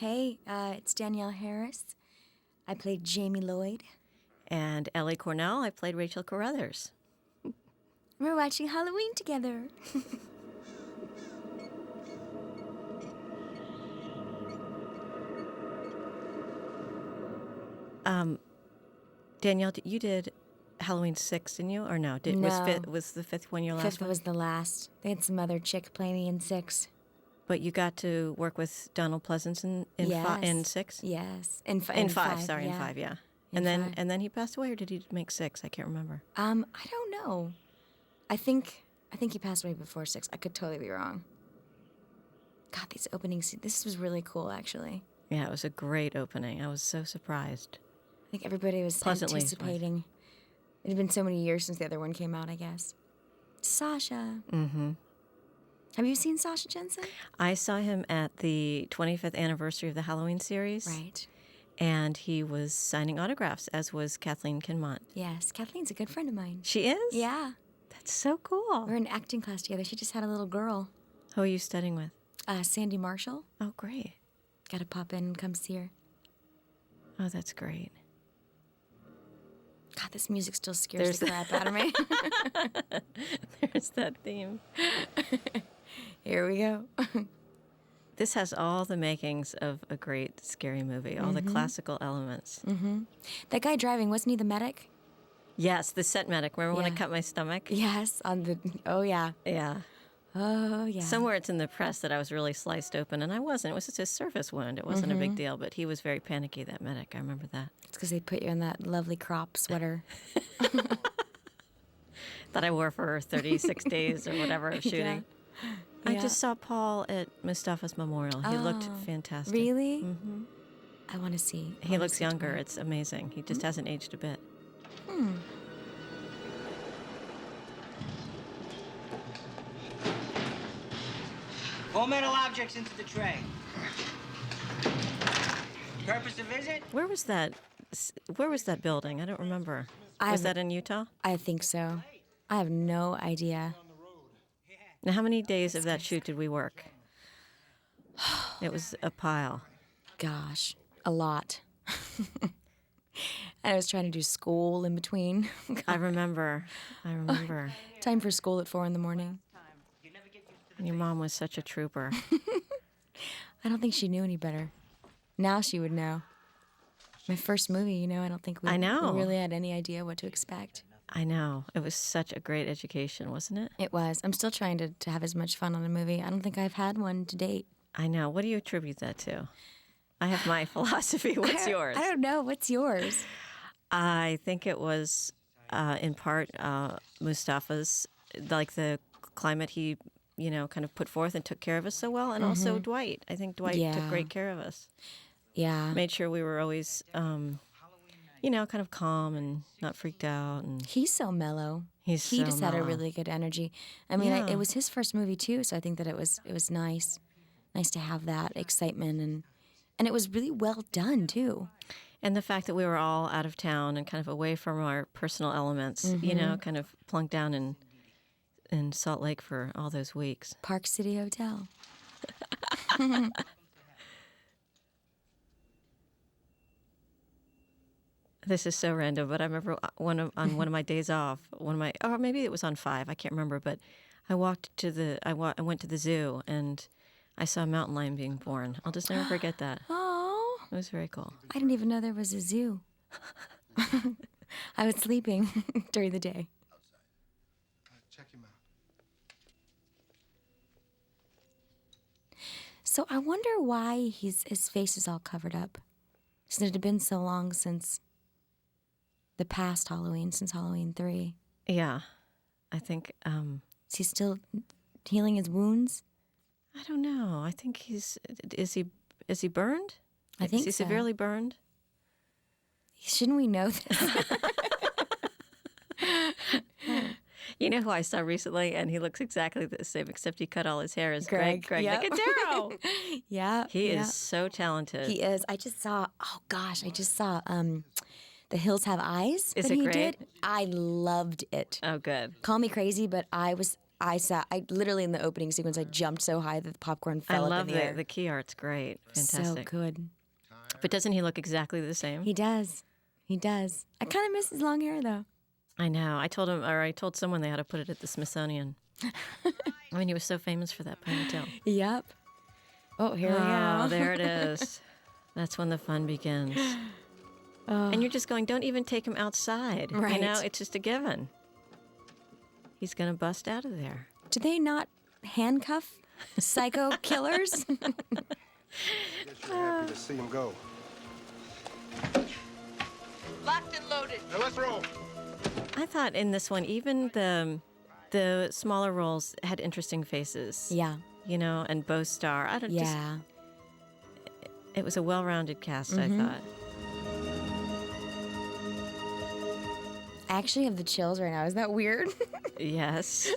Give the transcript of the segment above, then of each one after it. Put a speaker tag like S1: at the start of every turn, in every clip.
S1: Hey, it's Danielle Harris. I played Jamie Lloyd.
S2: And Ellie Cornell, I played Rachel Carruthers.
S1: We're watching Halloween together.
S2: Danielle, you did Halloween 6, didn't you? Or no?
S1: No.
S2: Was the fifth one your last
S1: Fifth
S2: one?
S1: was the last. They had some other chick play me in 6.
S2: But you got to work with Donald Pleasance in
S1: Yes.
S2: 6?
S1: Yes.
S2: In 5, sorry,
S1: yeah.
S2: in 5, yeah.
S1: In five.
S2: And then he passed away, or did he make 6? I can't remember.
S1: I don't know. I think he passed away before 6. I could totally be wrong. God, these openings. This was really cool, actually.
S2: Yeah, it was a great opening. I was so surprised.
S1: I think everybody was
S2: Pleasantly
S1: anticipating. It had been so many years since the other one came out, I guess. Sasha.
S2: Mm-hmm.
S1: Have you seen Sasha Jensen?
S2: I saw him at the 25th anniversary of the Halloween series.
S1: Right.
S2: And he was signing autographs, as was Kathleen Kinmont.
S1: Yes, Kathleen's a good friend of mine.
S2: She is?
S1: Yeah.
S2: That's so cool.
S1: We're in acting class together. She just had a little girl.
S2: Who are you studying with?
S1: Sandy Marshall.
S2: Oh, great.
S1: Got to pop in and come see her.
S2: Oh, that's great.
S1: God, this music still scares the crap out of me.
S2: There's that theme.
S1: Here we go.
S2: This has all the makings of a great scary movie, all the classical elements.
S1: Mm-hmm. That guy driving, wasn't he the medic?
S2: Yes, the set medic. Remember when I
S1: Yeah.
S2: cut my stomach?
S1: Yes, oh yeah.
S2: Yeah.
S1: Oh yeah.
S2: Somewhere it's in the press that I was really sliced open, and I wasn't. It was just a surface wound. It wasn't a big deal, but he was very panicky, that medic. I remember that.
S1: It's because they put you in that lovely crop sweater.
S2: That I wore for 36 days or whatever of shooting.
S1: Yeah.
S2: I
S1: Yeah.
S2: just saw Paul at Mustafa's memorial. He looked fantastic.
S1: Really? Mm-hmm. I want to see.
S2: He looks younger. It's amazing. He just hasn't aged a bit.
S3: All metal objects into the tray. Purpose of visit?
S2: Where was that? Where was that building? I don't remember.
S1: I
S2: Was
S1: have-
S2: that in Utah?
S1: I think so. I have no idea.
S2: Now, how many days of that shoot did we work? It was a pile.
S1: Gosh, a lot. I was trying to do school in between.
S2: I remember.
S1: Time for school at 4 in the morning.
S2: Your mom was such a trooper.
S1: I don't think she knew any better. Now she would know. My first movie, I don't think we really had any idea what to expect.
S2: I know. It was such a great education, wasn't it?
S1: It was. I'm still trying to have as much fun on a movie. I don't think I've had one to date.
S2: I know. What do you attribute that to? I have my philosophy. What's yours?
S1: I don't know. What's yours?
S2: I think it was, in part, Mustafa's, like the climate he, kind of put forth and took care of us so well, and also Dwight. I think Dwight took great care of us.
S1: Yeah.
S2: Made sure we were always, kind of calm and not freaked out. And
S1: He's so mellow.
S2: He
S1: just had a
S2: mellow.
S1: really good energy. I mean,
S2: Yeah.
S1: it was his first movie too, so I think that it was nice to have that excitement, and it was really well done too.
S2: And the fact that we were all out of town and kind of away from our personal elements, kind of plunked down in Salt Lake for all those weeks.
S1: Park City Hotel.
S2: This is so random, but I remember on one of my days off, or maybe it was on 5, I can't remember, but I went to the zoo and I saw a mountain lion being born. I'll just never forget that.
S1: Oh,
S2: It was very cool.
S1: I didn't even know there was a zoo. I was sleeping during the day.
S4: Check him out.
S1: So I wonder why his face is all covered up. Since it had been so long since the past Halloween, since Halloween 3.
S2: Yeah, I think,
S1: Is he still healing his wounds?
S2: I don't know. I think is he burned?
S1: I think
S2: Is he
S1: so.
S2: severely burned?
S1: Shouldn't we know this?
S2: You know who I saw recently, and he looks exactly the same, except he cut all his hair as Greg
S1: Yep.
S2: Nicotero.
S1: Yeah.
S2: He is so talented.
S1: He is. I just saw The Hills Have Eyes
S2: Is
S1: that
S2: it
S1: he
S2: great?
S1: did. I loved it.
S2: Oh, good.
S1: Call me crazy, but I was I literally in the opening sequence, I jumped so high that the popcorn
S2: I
S1: fell up
S2: love
S1: in the air.
S2: the key art's great.
S1: So
S2: Fantastic.
S1: good.
S2: But doesn't he look exactly the same?
S1: He does. He does. I kind of miss his long hair though.
S2: I know. I told someone they had to put it at the Smithsonian. I mean, he was so famous for that ponytail.
S1: Yep. Oh, here we
S2: Oh,
S1: go.
S2: there it is. That's when the fun begins. And you're just going, don't even take him outside. You know,
S1: Right.
S2: it's just a given. He's going to bust out of there.
S1: Do they not handcuff psycho killers?
S4: Guess you're happy to see him go.
S5: Locked and loaded.
S4: Now let's roll.
S2: I thought in this one, even the smaller roles had interesting faces.
S1: Yeah.
S2: You know, and Bo Star. I don't just,
S1: Yeah.
S2: it was a well-rounded cast, I thought.
S1: I actually have the chills right now. Is that weird?
S2: Yes.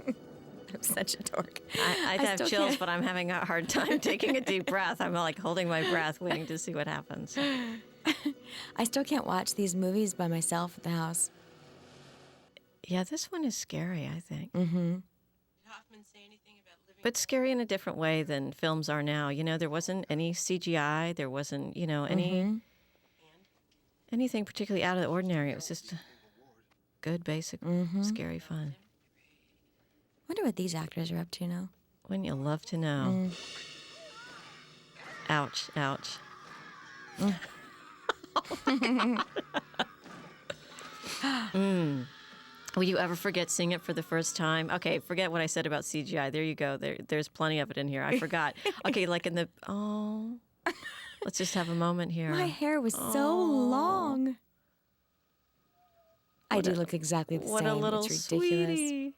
S1: I'm such a dork.
S2: I have
S1: still
S2: chills,
S1: can't.
S2: but I'm having a hard time taking a deep breath. I'm like holding my breath, waiting to see what happens.
S1: I still can't watch these movies by myself at the house.
S2: Yeah, this one is scary, I think.
S5: Did Hoffman say anything about living?
S2: But scary in a different way than films are now. You know, there wasn't any CGI. There wasn't, you know, anything particularly out of the ordinary. It was just good, basic, scary fun.
S1: Wonder what these actors are up to now.
S2: Wouldn't you love to know? Ouch, ouch. Will you ever forget seeing it for the first time? Okay, forget what I said about CGI. There you go. There's plenty of it in here. I forgot. Okay, like in the let's just have a moment here.
S1: My hair was so long. I do look exactly the
S2: What
S1: same.
S2: a little
S1: it's ridiculous.
S2: sweetie.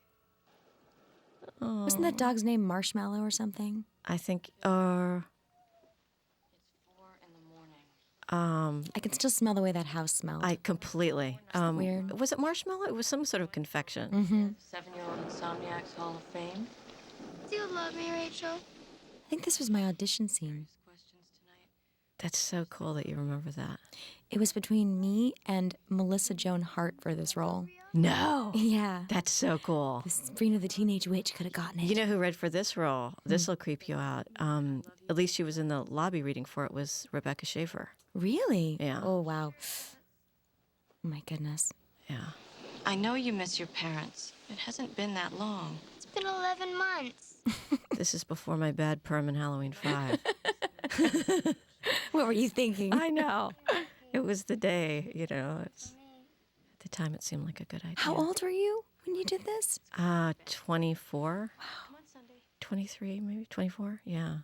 S1: Wasn't that dog's name Marshmallow or something?
S2: I think,
S5: It's 4 in the morning.
S1: I can still smell the way that house smelled.
S2: I completely.
S1: weird?
S2: Was it marshmallow? It was some sort of confection.
S5: 7-year-old Insomniacs Hall of Fame.
S6: Do you love me, Rachel?
S1: I think this was my audition scene.
S5: Questions tonight.
S2: That's so cool that you remember that.
S1: It was between me and Melissa Joan Hart for this role.
S2: No.
S1: Yeah.
S2: That's so cool.
S1: Sabrina the Teenage Witch could have gotten it.
S2: You know who read for this role? This will creep you out. At least she was in the lobby reading for it, was Rebecca Schaefer.
S1: Really?
S2: Yeah.
S1: Oh, wow. Oh, my goodness.
S2: Yeah.
S5: I know you miss your parents. It hasn't been that long.
S6: It's been 11 months.
S2: This is before my bad perm in Halloween 5.
S1: What were you thinking?
S2: I know. It was the day, you know. At the time, it seemed like a good idea.
S1: How old were you when you did this?
S2: 24.
S5: Come on, Sunday.
S2: 23, maybe 24. Yeah.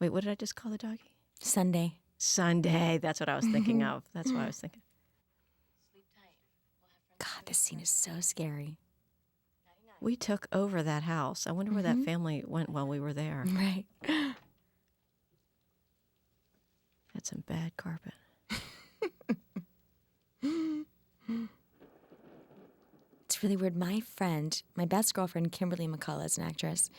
S2: Wait, what did I just call the doggy?
S1: Sunday.
S2: Sunday. That's what I was thinking of. That's what I was thinking.
S5: Sleep tight.
S1: God, this scene is so scary.
S2: We took over that house. I wonder where that family went while we were there.
S1: Right.
S2: Had some bad carpet.
S1: It's really weird. My friend, my best girlfriend, Kimberly McCullough, is an actress.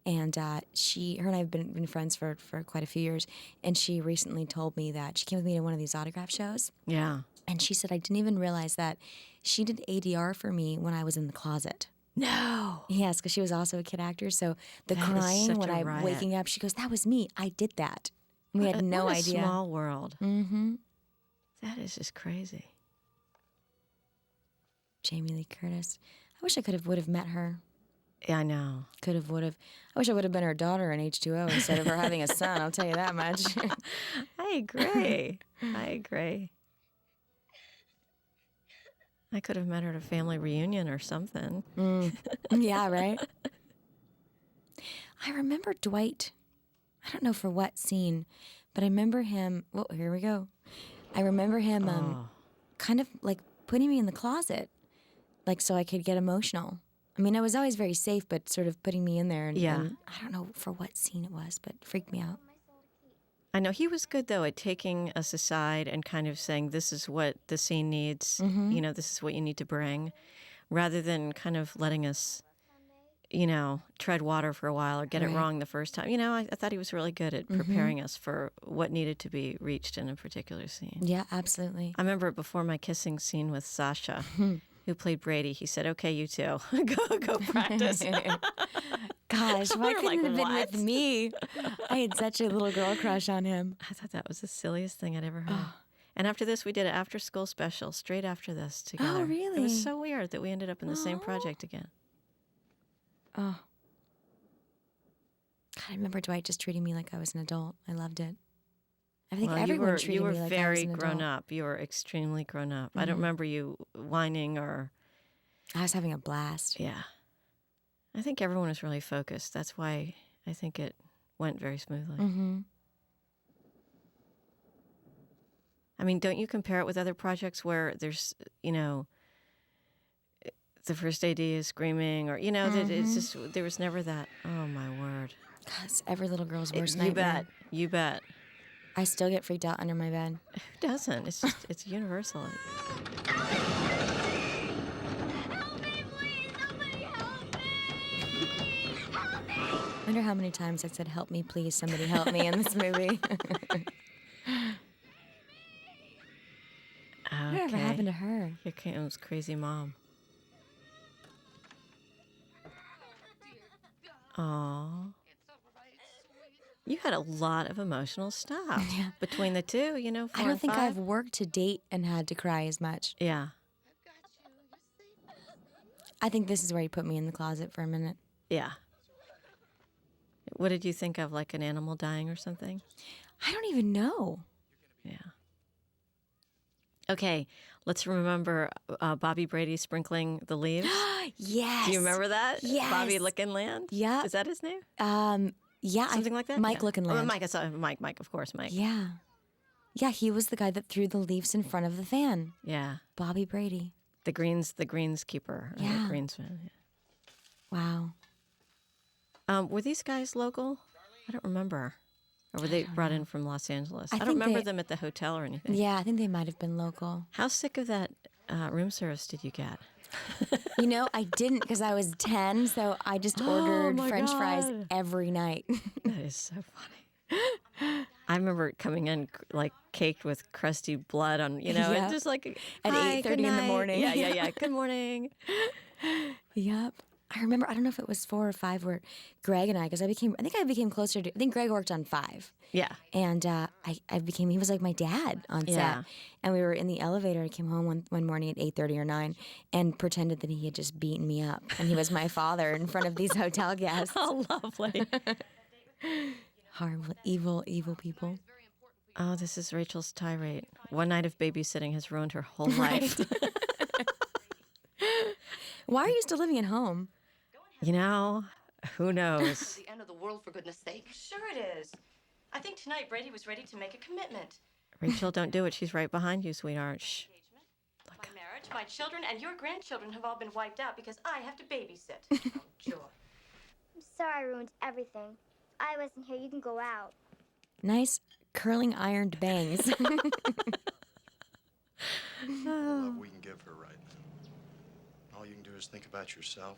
S1: And her and I have been friends for quite a few years. And she recently told me that she came with me to one of these autograph shows.
S2: Yeah.
S1: And she said, I didn't even realize that she did ADR for me when I was in the closet.
S2: No.
S1: Yes, because she was also a kid actor. So the
S2: That is
S1: crying
S2: such
S1: when
S2: a
S1: I'm
S2: riot.
S1: waking up, she goes, that was me. I did that. We had no
S2: what a
S1: idea.
S2: Small world.
S1: Mm-hmm.
S2: That is just crazy.
S1: Jamie Lee Curtis. I wish I would have met her.
S2: Yeah, I know.
S1: Would have. I wish I would have been her daughter in H2O instead of her having a son. I'll tell you that much.
S2: I agree. I agree. I could have met her at a family reunion or something.
S1: Yeah, right? I remember Dwight. I don't know for what scene, but I remember him. Well, here we go. I remember him kind of like putting me in the closet, like so I could get emotional. I mean, I was always very safe, but sort of putting me in there. And,
S2: Yeah.
S1: and I don't know for what scene it was, but it freaked me out.
S2: I know he was good though at taking us aside and kind of saying, "This is what the scene needs. You know, this is what you need to bring," rather than kind of letting us, you know, tread water for a while or get it
S1: Right.
S2: wrong the first time. You know, I thought he was really good at preparing us for what needed to be reached in a particular scene.
S1: Yeah, absolutely.
S2: I remember before my kissing scene with Sasha, who played Brady, he said, "Okay, you two, go practice."
S1: Gosh, why
S2: We're
S1: couldn't
S2: like,
S1: it have been
S2: "What?"
S1: with me? I had such a little girl crush on him.
S2: I thought that was the silliest thing I'd ever heard. And after this, we did an after-school special straight after this together. It
S1: really?
S2: was so weird that we ended up in the same project again.
S1: Oh. God, I remember Dwight just treating me like I was an adult. I loved it. I think
S2: Well,
S1: everyone treated
S2: you were
S1: me like I was
S2: very
S1: an
S2: grown
S1: adult.
S2: up. You were extremely grown up. I don't remember you whining or,
S1: I was having a blast.
S2: yeah. I think everyone was really focused. That's why I think it went very smoothly.
S1: Mm-hmm.
S2: I mean, don't you compare it with other projects where there's, the first AD is screaming or, that it's just, there was never that, oh my word.
S1: God, it's every little girl's worst
S2: You
S1: nightmare.
S2: bet. You bet.
S1: I still get freaked out under my bed.
S2: Who doesn't? It's just, it's universal.
S1: I wonder how many times I said, "Help me, please, somebody help me" in this movie. Whatever happened to her?
S2: Here comes crazy mom. Aw. You had a lot of emotional stuff between the two, 4
S1: I don't
S2: and
S1: think
S2: 5.
S1: I've worked to date and had to cry as much.
S2: Yeah.
S1: I think this is where you put me in the closet for a minute.
S2: Yeah. What did you think of, like an animal dying or something?
S1: I don't even know.
S2: Yeah. Okay, let's remember Bobby Brady sprinkling the leaves.
S1: Yes.
S2: Do you remember that?
S1: Yes.
S2: Bobby Lickenland?
S1: Yeah.
S2: Is that his name?
S1: Yeah.
S2: Something like that?
S1: Mike
S2: Yeah.
S1: Lickenland.
S2: Oh, Mike, Mike, of course, Mike.
S1: Yeah. Yeah, he was the guy that threw the leaves in front of the fan.
S2: Yeah.
S1: Bobby Brady.
S2: The greenskeeper. Or
S1: Yeah.
S2: The greensman.
S1: Wow.
S2: Yeah. Were these guys local? I don't remember. Or were they brought in from Los Angeles?
S1: I
S2: I don't
S1: think
S2: remember
S1: they-
S2: them at the hotel or anything.
S1: Yeah, I think they might have been local.
S2: How sick of that room service did you get?
S1: I didn't because I was 10, so I just ordered French fries every night.
S2: That is so funny. I remember coming in like caked with crusty blood on,
S1: Yeah.
S2: and just like
S1: At
S2: "Hi,
S1: 8:30
S2: good
S1: in the
S2: night."
S1: morning.
S2: Yeah. Good morning.
S1: Yep. I remember, I don't know if it was 4 or 5 where Greg and I think I became closer to, I think Greg worked on 5.
S2: Yeah.
S1: And he was like my dad on
S2: Yeah.
S1: set. And we were in the elevator. I came home one morning at 8:30 or 9 and pretended that he had just beaten me up. And he was my father in front of these hotel guests.
S2: Oh, lovely.
S1: Horrible, evil people.
S2: Oh, this is Rachel's tirade. One night of babysitting has ruined her whole life.
S1: Why are you still living at home?
S2: Who knows?
S7: The end of the world, for goodness sake.
S5: Sure it is. I think tonight Brady was ready to make a commitment.
S2: Rachel, don't do it. She's right behind you, sweetheart. Shh.
S5: My marriage, my children, and your grandchildren have all been wiped out because I have to babysit. Oh, joy.
S6: I'm sorry I ruined everything. I wasn't here. You can go out.
S1: Nice curling ironed bangs.
S4: Love we can give her right now. All you can do is think about yourself.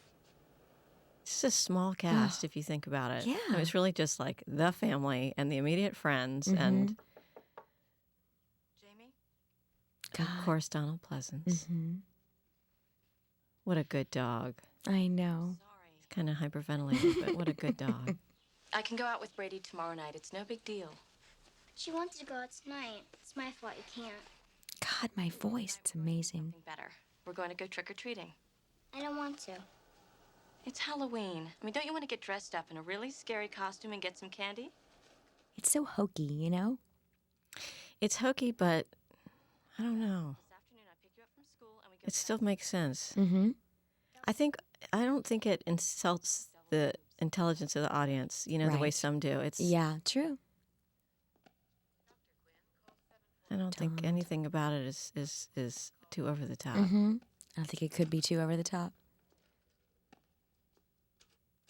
S2: It's a small cast if you think about it.
S1: Yeah.
S2: It was really just like the family and the immediate friends and,
S5: Jamie?
S2: of course, Donald Pleasance. What a good dog.
S1: I know.
S5: Sorry.
S2: He's kind of hyperventilating, but what a good dog.
S5: I can go out with Brady tomorrow night. It's no big deal.
S6: She wanted to go out tonight. It's my fault you can't.
S1: God, my voice. It's amazing.
S5: Something better. We're going to go trick-or-treating.
S6: I don't want to.
S5: It's Halloween. I mean, don't you want to get dressed up in a really scary costume and get some candy?
S1: It's so hokey, you know?
S2: It's hokey, but I don't know.
S5: This afternoon, I pick you up from school and we go.
S2: It still makes sense.
S1: Mm-hmm.
S2: I don't think it insults the intelligence of the audience, the way
S1: Right.
S2: some do. It's
S1: Yeah, true.
S2: I don't think anything about it is too over the top.
S1: Mm-hmm. I don't think it could be too over the top.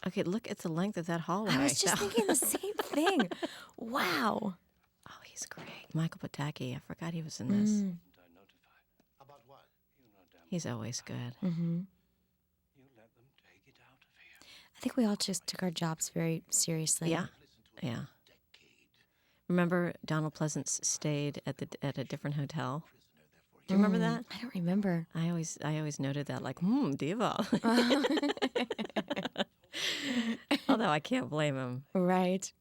S2: Okay, look at the length of that hallway.
S1: I was just thinking the same thing. Wow.
S2: Oh, he's great. Michael Pataki. I forgot he was in this.
S4: About what?
S2: He's always good.
S1: Mm-hmm. I think we all just took our jobs very seriously.
S2: Yeah. Yeah. Remember, Donald Pleasance stayed at a different hotel. Do you remember that?
S1: I don't remember.
S2: I always noted that, like, diva. Although I can't blame him.
S1: Right.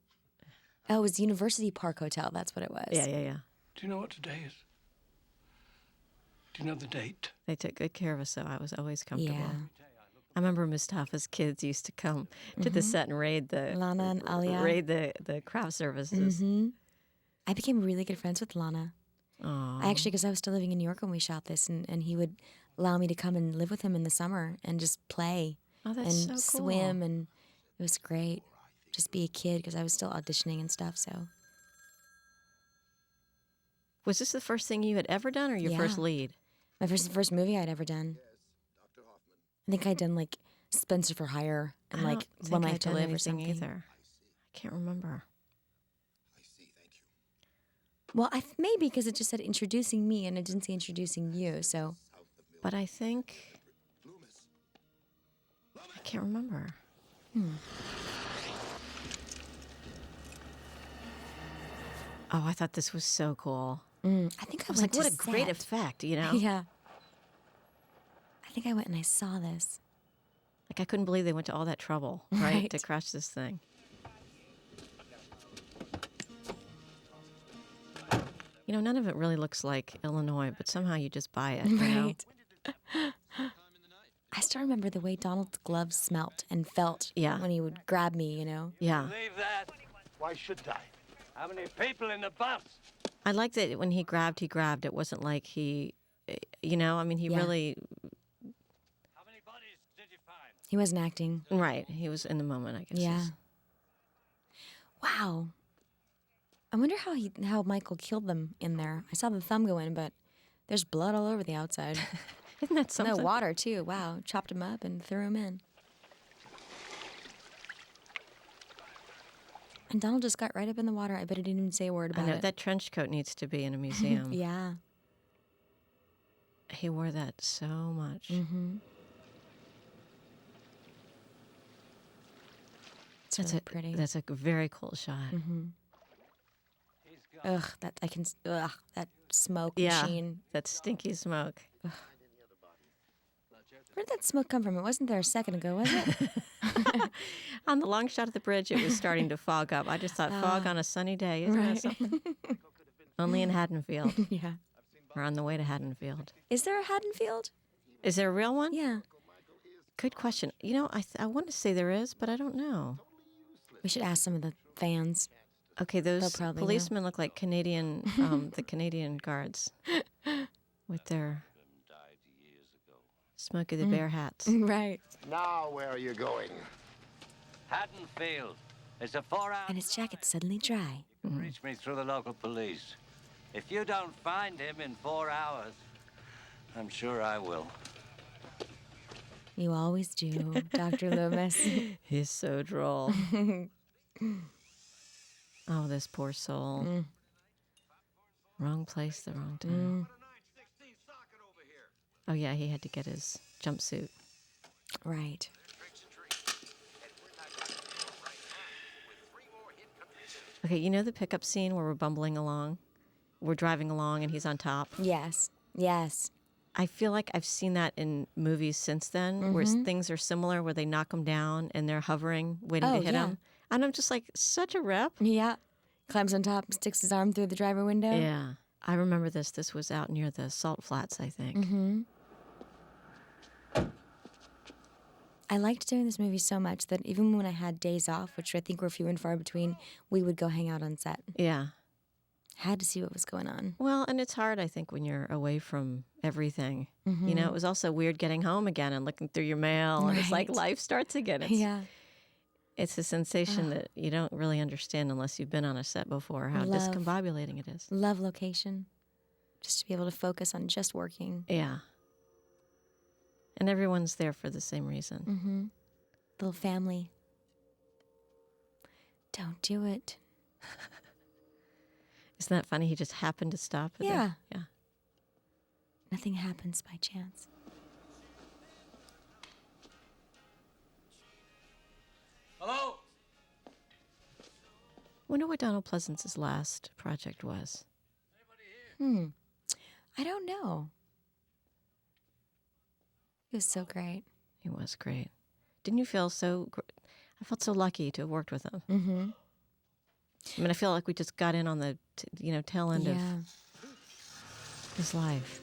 S1: Oh, it was University Park Hotel. That's what it was.
S2: Yeah.
S7: Do you know what today is? Do you know the date?
S2: They took good care of us, so I was always comfortable.
S1: Yeah.
S2: I remember Mustafa's kids used to come to the set and raid the
S1: Lana and Alia.
S2: raid the craft services.
S1: I became really good friends with Lana.
S2: Aw.
S1: Actually, because I was still living in New York when we shot this, and he would allow me to come and live with him in the summer and just play
S2: Oh,
S1: and
S2: that's so cool.
S1: swim, and it was great. Just be a kid because I was still auditioning and stuff. So
S2: Was this the first thing you had ever done, or your
S1: Yeah.
S2: first lead?
S1: my first movie I'd ever done. I think I'd done like Spencer for Hire and
S2: I
S1: like
S2: don't think
S1: One Life
S2: I'd
S1: to
S2: done
S1: Live or
S2: anything
S1: something.
S2: either. I can't remember.
S1: Well, maybe because it just said introducing me and it didn't say introducing you. So
S2: But I think I can't remember. Oh, I thought this was so cool.
S1: I think I
S2: I was
S1: went
S2: like, what
S1: to
S2: a great
S1: set.
S2: effect, you know?
S1: Yeah. I think I went and I saw this.
S2: Like, I couldn't believe they went to all that trouble, right, to
S1: Right.
S2: crash this thing. You know, none of it really looks like Illinois, but somehow you just buy it, you know?
S1: Right. I still remember the way Donald's gloves smelt and felt
S2: Yeah.
S1: when he would grab me, you know?
S2: Yeah.
S7: Leave that. Why should I? How many people in the bus?
S2: I like that when he grabbed. It wasn't like he, you know, I mean, he
S1: Yeah.
S2: really,
S7: How many bodies did you find?
S1: He wasn't acting.
S2: right, he was in the moment, I guess.
S1: Yeah. Wow. I wonder how Michael killed them in there. I saw the thumb go in, but there's blood all over the outside.
S2: Isn't that something?
S1: No water too. Wow. Chopped him up and threw him in. And Donald just got right up in the water. I bet he didn't even say a word
S2: I
S1: about
S2: know,
S1: it.
S2: that trench coat needs to be in a museum.
S1: Yeah.
S2: He wore that so much.
S1: It's really pretty.
S2: That's a very cool shot.
S1: Ugh, that smoke
S2: Yeah,
S1: machine.
S2: that stinky smoke.
S1: Where did that smoke come from? It wasn't there a second ago, was it?
S2: On the long shot of the bridge, it was starting to fog up. I just thought, fog on a sunny day, isn't that something? Only in Haddonfield,
S1: Yeah.
S2: or on the way to Haddonfield.
S1: Is there a Haddonfield?
S2: Is there a real one?
S1: Yeah.
S2: Good question. You know, I want to say there is, but I don't know.
S1: We should ask some of the fans.
S2: Okay, those
S1: probably know.
S2: policemen look like Canadian, the Canadian guards, with their Smokey the Bear hats.
S1: Right.
S8: Now, where are you going?
S9: Haddonfield. It's a 4-hour
S1: And his jacket's suddenly dry.
S9: reach me through the local police. If you don't find him in 4 hours, I'm sure I will.
S1: You always do, Dr. Loomis.
S2: He's so droll. Oh, this poor soul. Wrong place, the wrong time. Oh, yeah, he had to get his jumpsuit.
S1: Right.
S2: Okay, you know the pickup scene where we're bumbling along? We're driving along and he's on top?
S1: Yes. Yes.
S2: I feel like I've seen that in movies since then, where things are similar, where they knock him down and they're hovering, waiting
S1: Oh,
S2: to hit
S1: yeah.
S2: him. And I'm just like, such a rep.
S1: Yeah. Climbs on top, sticks his arm through the driver window.
S2: Yeah. I remember this. This was out near the Salt Flats, I think.
S1: I liked doing this movie so much that even when I had days off, which I think were few and far between, we would go hang out on set.
S2: Yeah.
S1: Had to see what was going on.
S2: Well, and it's hard, I think, when you're away from everything. You know, it was also weird getting home again and looking through your mail, and it's like
S1: Right.
S2: life starts again. It's,
S1: Yeah.
S2: it's a sensation that you don't really understand unless you've been on a set before, how
S1: Love.
S2: discombobulating it is.
S1: Love location. Just to be able to focus on just working.
S2: Yeah. And everyone's there for the same reason.
S1: Little family. Don't do it.
S2: Isn't that funny? He just happened to stop. at the-
S1: Yeah.
S2: Yeah.
S1: Nothing happens by chance.
S9: Hello?
S2: Wonder what Donald Pleasance's last project was.
S1: I don't know. It was so great.
S2: He was great. Didn't you feel so? I felt so lucky to have worked with him.
S1: Mm-hmm.
S2: I mean, I feel like we just got in on the tail end of
S1: Yeah.
S2: his life.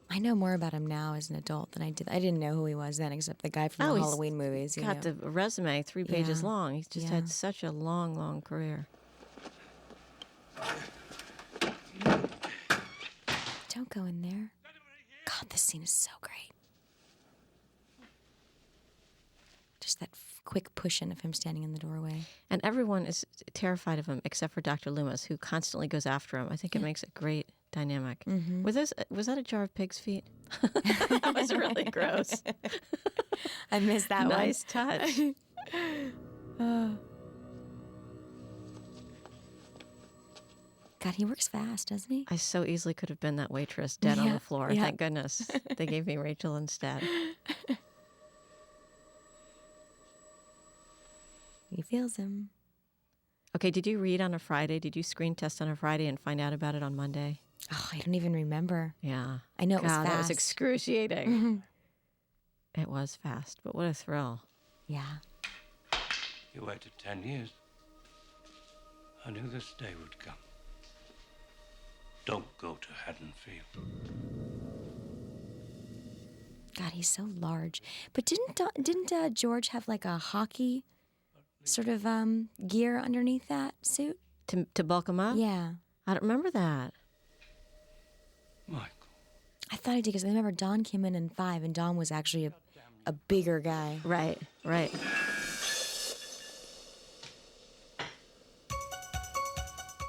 S1: I know more about him now as an adult than I did. I didn't know who he was then, except the guy from
S2: Oh,
S1: the
S2: he's
S1: Halloween movies.
S2: Got
S1: know.
S2: the resume 3 pages
S1: Yeah.
S2: long. He's just
S1: Yeah.
S2: had such a long, long career.
S1: Don't go in there. God, this scene is so great. Just that quick push-in of him standing in the doorway.
S2: And everyone is terrified of him except for Dr. Loomis, who constantly goes after him. I think it makes a great dynamic.
S1: Mm-hmm.
S2: Was that a jar of pig's feet? That was really gross.
S1: I missed that one.
S2: Nice touch.
S1: God, he works fast, doesn't he?
S2: I so easily could have been that waitress dead on
S1: Yeah,
S2: the floor.
S1: yeah.
S2: Thank goodness they gave me Rachel instead.
S1: He feels him.
S2: Okay, did you read on a Friday? Did you screen test on a Friday and find out about it on Monday?
S1: Oh, I don't even remember.
S2: Yeah.
S1: I know it was
S2: God, that was
S1: fast.
S2: excruciating. It was fast, but what a thrill.
S1: Yeah.
S7: You waited 10 years. I knew this day would come. Don't go to Haddonfield.
S1: God, he's so large. But didn't George have like a hockey sort of gear underneath that suit?
S2: To bulk him up?
S1: Yeah.
S2: I don't remember that.
S7: Michael.
S1: I thought I did because I remember Don came in 5, and Don was actually a bigger guy.
S2: Right, right.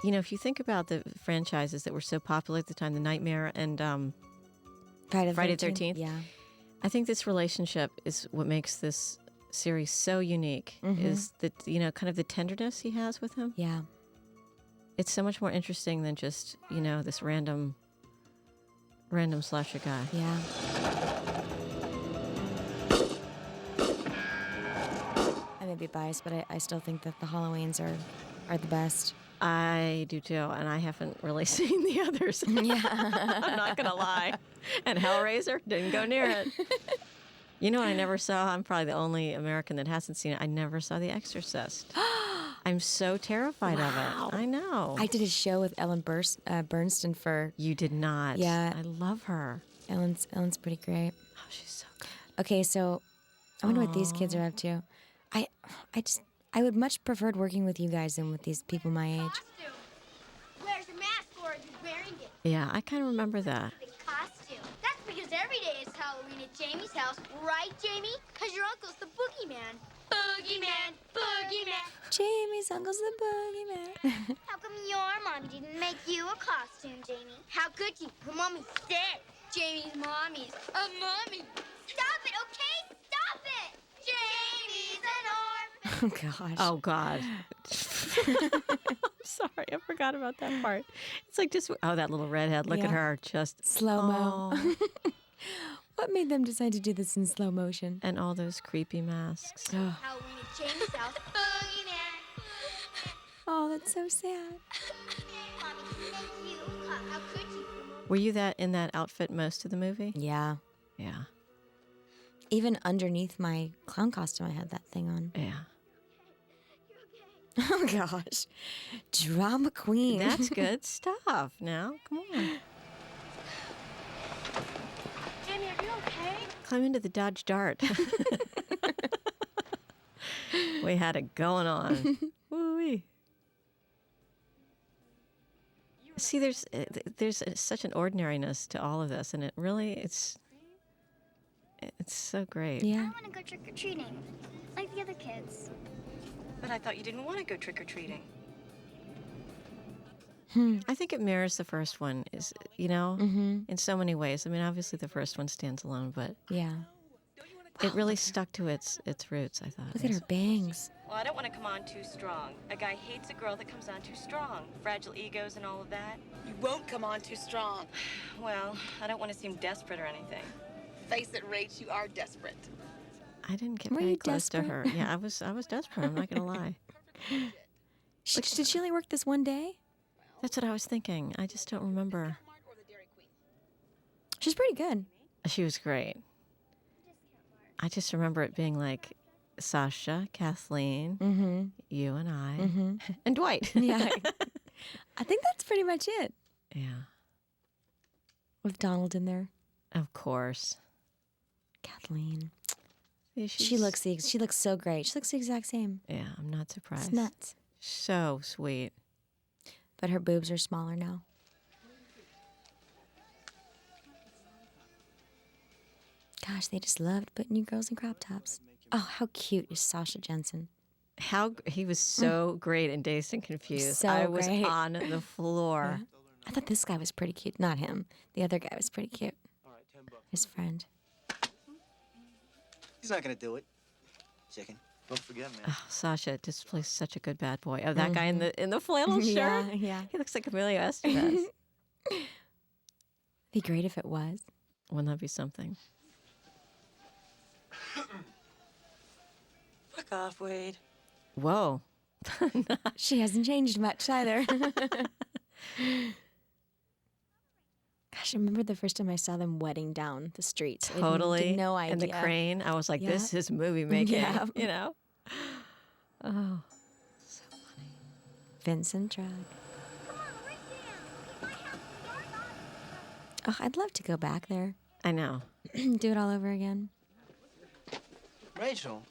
S2: You know, if you think about the franchises that were so popular at the time, The Nightmare and
S1: Friday
S2: the 13th.
S1: Yeah.
S2: I think this relationship is what makes this series so unique, is that, kind of the tenderness he has with him.
S1: Yeah.
S2: It's so much more interesting than just, this random slasher guy.
S1: Yeah. I may be biased, but I still think that the Halloweens are the best.
S2: I do too, and I haven't really seen the others.
S1: Yeah.
S2: I'm not going to lie. And Hellraiser, didn't go near it. You know what I never saw? I'm probably the only American that hasn't seen it. I never saw The Exorcist. I'm so terrified of it. I know.
S1: I did a show with Ellen Bernstein for...
S2: You did not.
S1: Yeah.
S2: I love her.
S1: Ellen's pretty great.
S2: Oh, she's so good.
S1: Okay, so I wonder what these kids are up to. I would much preferred working with you guys than with these people my age.
S6: Costume. Where's your mask, or are you wearing it?
S2: Yeah, I kind of remember that.
S6: The costume. That's because every day is Halloween at Jamie's house, right, Jamie? Because your uncle's the boogeyman. Boogeyman, boogeyman.
S1: Jamie's uncle's the boogeyman.
S6: How come your mommy didn't make you a costume, Jamie? How could you? Her mommy's dead. Jamie's mommy's a mummy. Stop it, okay? Stop it! Jamie's an orphan.
S1: Oh, gosh.
S2: Oh, God. I'm sorry. I forgot about that part. It's like just, that little redhead. Look at
S1: Yeah.
S2: her. Just
S1: Slow-mo.
S2: Oh.
S1: What made them decide to do this in slow motion?
S2: And all those creepy masks.
S6: Halloween at Jamie's house. Boogeyman.
S1: Oh, that's so sad.
S6: Mommy didn't make you. How could you?
S2: Were you in that outfit most of the movie?
S1: Yeah.
S2: Yeah.
S1: Even underneath my clown costume, I had that thing on.
S2: Yeah.
S1: Oh, gosh. Drama queen.
S2: That's good stuff now. Come on.
S5: Jamie, are you okay?
S2: Climb into the Dodge Dart. We had it going on. Woo-wee. See, there's such an ordinariness to all of this, and it's so great.
S1: Yeah.
S6: I want to go trick-or-treating, like the other kids.
S5: But I thought you didn't want to go trick-or-treating.
S2: I think it mirrors the first one, in so many ways. I mean, obviously the first one stands alone, but
S1: Yeah.
S2: it really stuck to its roots, I thought.
S1: Look at her bangs.
S5: Well, I don't want to come on too strong. A guy hates a girl that comes on too strong. Fragile egos and all of that.
S10: You won't come on too strong.
S5: Well, I don't want to seem desperate or anything.
S10: Face it, Rach, you are desperate.
S2: I didn't get
S1: Were
S2: very
S1: you
S2: close to her.
S1: desperate?
S2: Yeah, I was desperate. I'm not gonna lie.
S1: Did she only work this one day?
S2: That's what I was thinking. I just don't remember.
S1: She's pretty good.
S2: She was great. I just remember it being like Sasha, Kathleen, you and I, and Dwight.
S1: Yeah. I think that's pretty much it.
S2: Yeah,
S1: With Donald in there.
S2: of course.
S1: Kathleen.
S2: Yeah,
S1: She looks so great. She looks the exact same.
S2: Yeah, I'm not surprised.
S1: It's nuts.
S2: So sweet.
S1: But her boobs are smaller now. Gosh, they just loved putting you girls in crop tops. Oh, how cute is Sasha Jensen?
S2: He was so great in Dazed and Confused.
S1: So
S2: I was
S1: great.
S2: on the floor.
S1: I thought this guy was pretty cute. Not him. The other guy was pretty cute. His friend.
S3: He's not gonna do it. Chicken. Don't forget, man.
S2: Oh, Sasha just plays such a good bad boy. Oh, that guy in the flannel shirt.
S1: Yeah, yeah.
S2: He looks like Emilio Estevez.
S1: Be great if it was.
S2: Wouldn't that be something?
S3: Fuck off, Wade.
S2: Whoa.
S1: She hasn't changed much either. Gosh, I remember the first time I saw them wetting down the streets. I
S2: Totally.
S1: had no idea.
S2: And the crane. I was like,
S1: Yeah.
S2: this is movie making.
S1: Yeah.
S2: You know? Oh, so funny.
S1: Vincent Drug. Oh, I'd love to go back there.
S2: I know.
S1: Do it all over again.
S3: Rachel,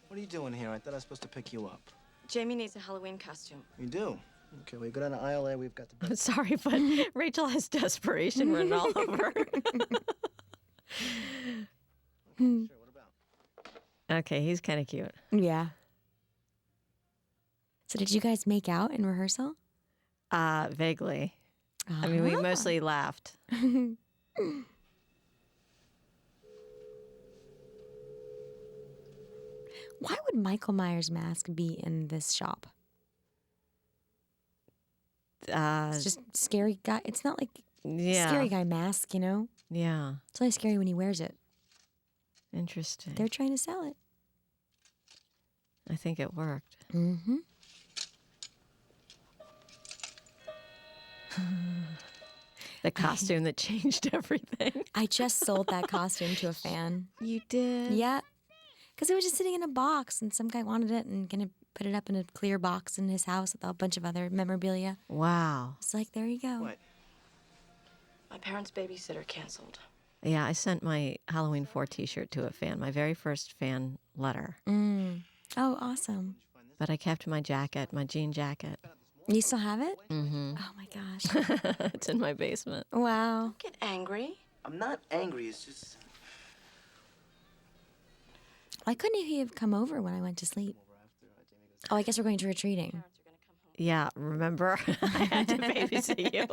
S3: what are you doing here? I thought I was supposed to pick you up.
S5: Jamie needs a Halloween costume.
S3: You do? Okay, we go down to aisle A. We've got the
S2: I'm sorry, but Rachel has desperation written all over.
S3: Sure, what about?
S2: Okay, he's kind of cute.
S1: Yeah. So did you guys make out in rehearsal?
S2: Vaguely. I mean, we mostly laughed.
S1: Why would Michael Myers' mask be in this shop? It's just scary guy. It's not like
S2: Yeah.
S1: scary guy mask, you know?
S2: Yeah.
S1: It's only scary when he wears it.
S2: Interesting.
S1: They're trying to sell it.
S2: I think it worked.
S1: Mm-hmm.
S2: The costume that changed everything.
S1: I just sold that costume to a fan.
S2: You did?
S1: Yeah. Because it was just sitting in a box, and some guy wanted it and gonna put it up in a clear box in his house with a bunch of other memorabilia.
S2: Wow.
S1: It's like, there you go.
S3: What?
S5: My parents' babysitter canceled.
S2: Yeah, I sent my Halloween 4 t-shirt to a fan, my very first fan letter.
S1: Mm. Oh, awesome.
S2: But I kept my jacket, my jean jacket.
S1: You still have it?
S2: Mm-hmm.
S1: Oh, my gosh.
S2: It's in my basement.
S1: Wow.
S5: Get angry.
S3: I'm not angry. It's just.
S1: Why couldn't he have come over when I went to sleep? Oh, I guess we're going to retreating.
S2: Yeah, remember? I had to babysit you.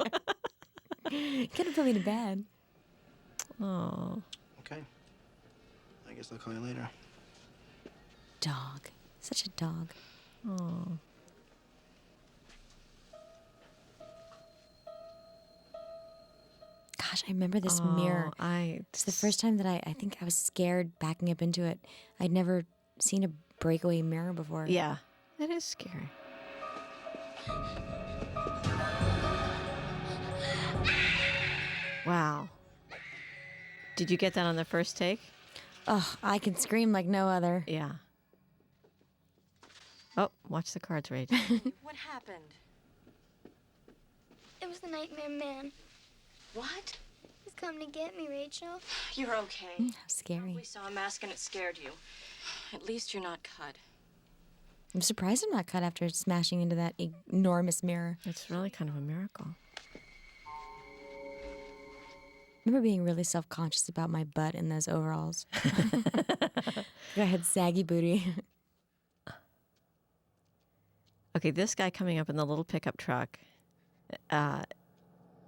S1: Could have put me to bed.
S2: Oh.
S3: Okay. I guess I'll call you later.
S1: Dog. Such a dog.
S2: Oh.
S1: Gosh, I remember this mirror. It's the first time that I think I was scared backing up into it. I'd never seen a breakaway mirror before.
S2: Yeah, that is scary. Wow. Did you get that on the first take?
S1: Oh, I can scream like no other.
S2: Yeah. Oh, watch the cards, Rage.
S5: What happened?
S6: It was the Nightmare Man.
S5: What?
S6: He's coming to get me, Rachel.
S5: You're okay.
S1: How scary.
S5: We saw a mask and it scared you. At least you're not cut.
S1: I'm surprised I'm not cut after smashing into that enormous mirror.
S2: It's really kind of a miracle.
S1: I remember being really self-conscious about my butt in those overalls. I had saggy booty.
S2: Okay, this guy coming up in the little pickup truck,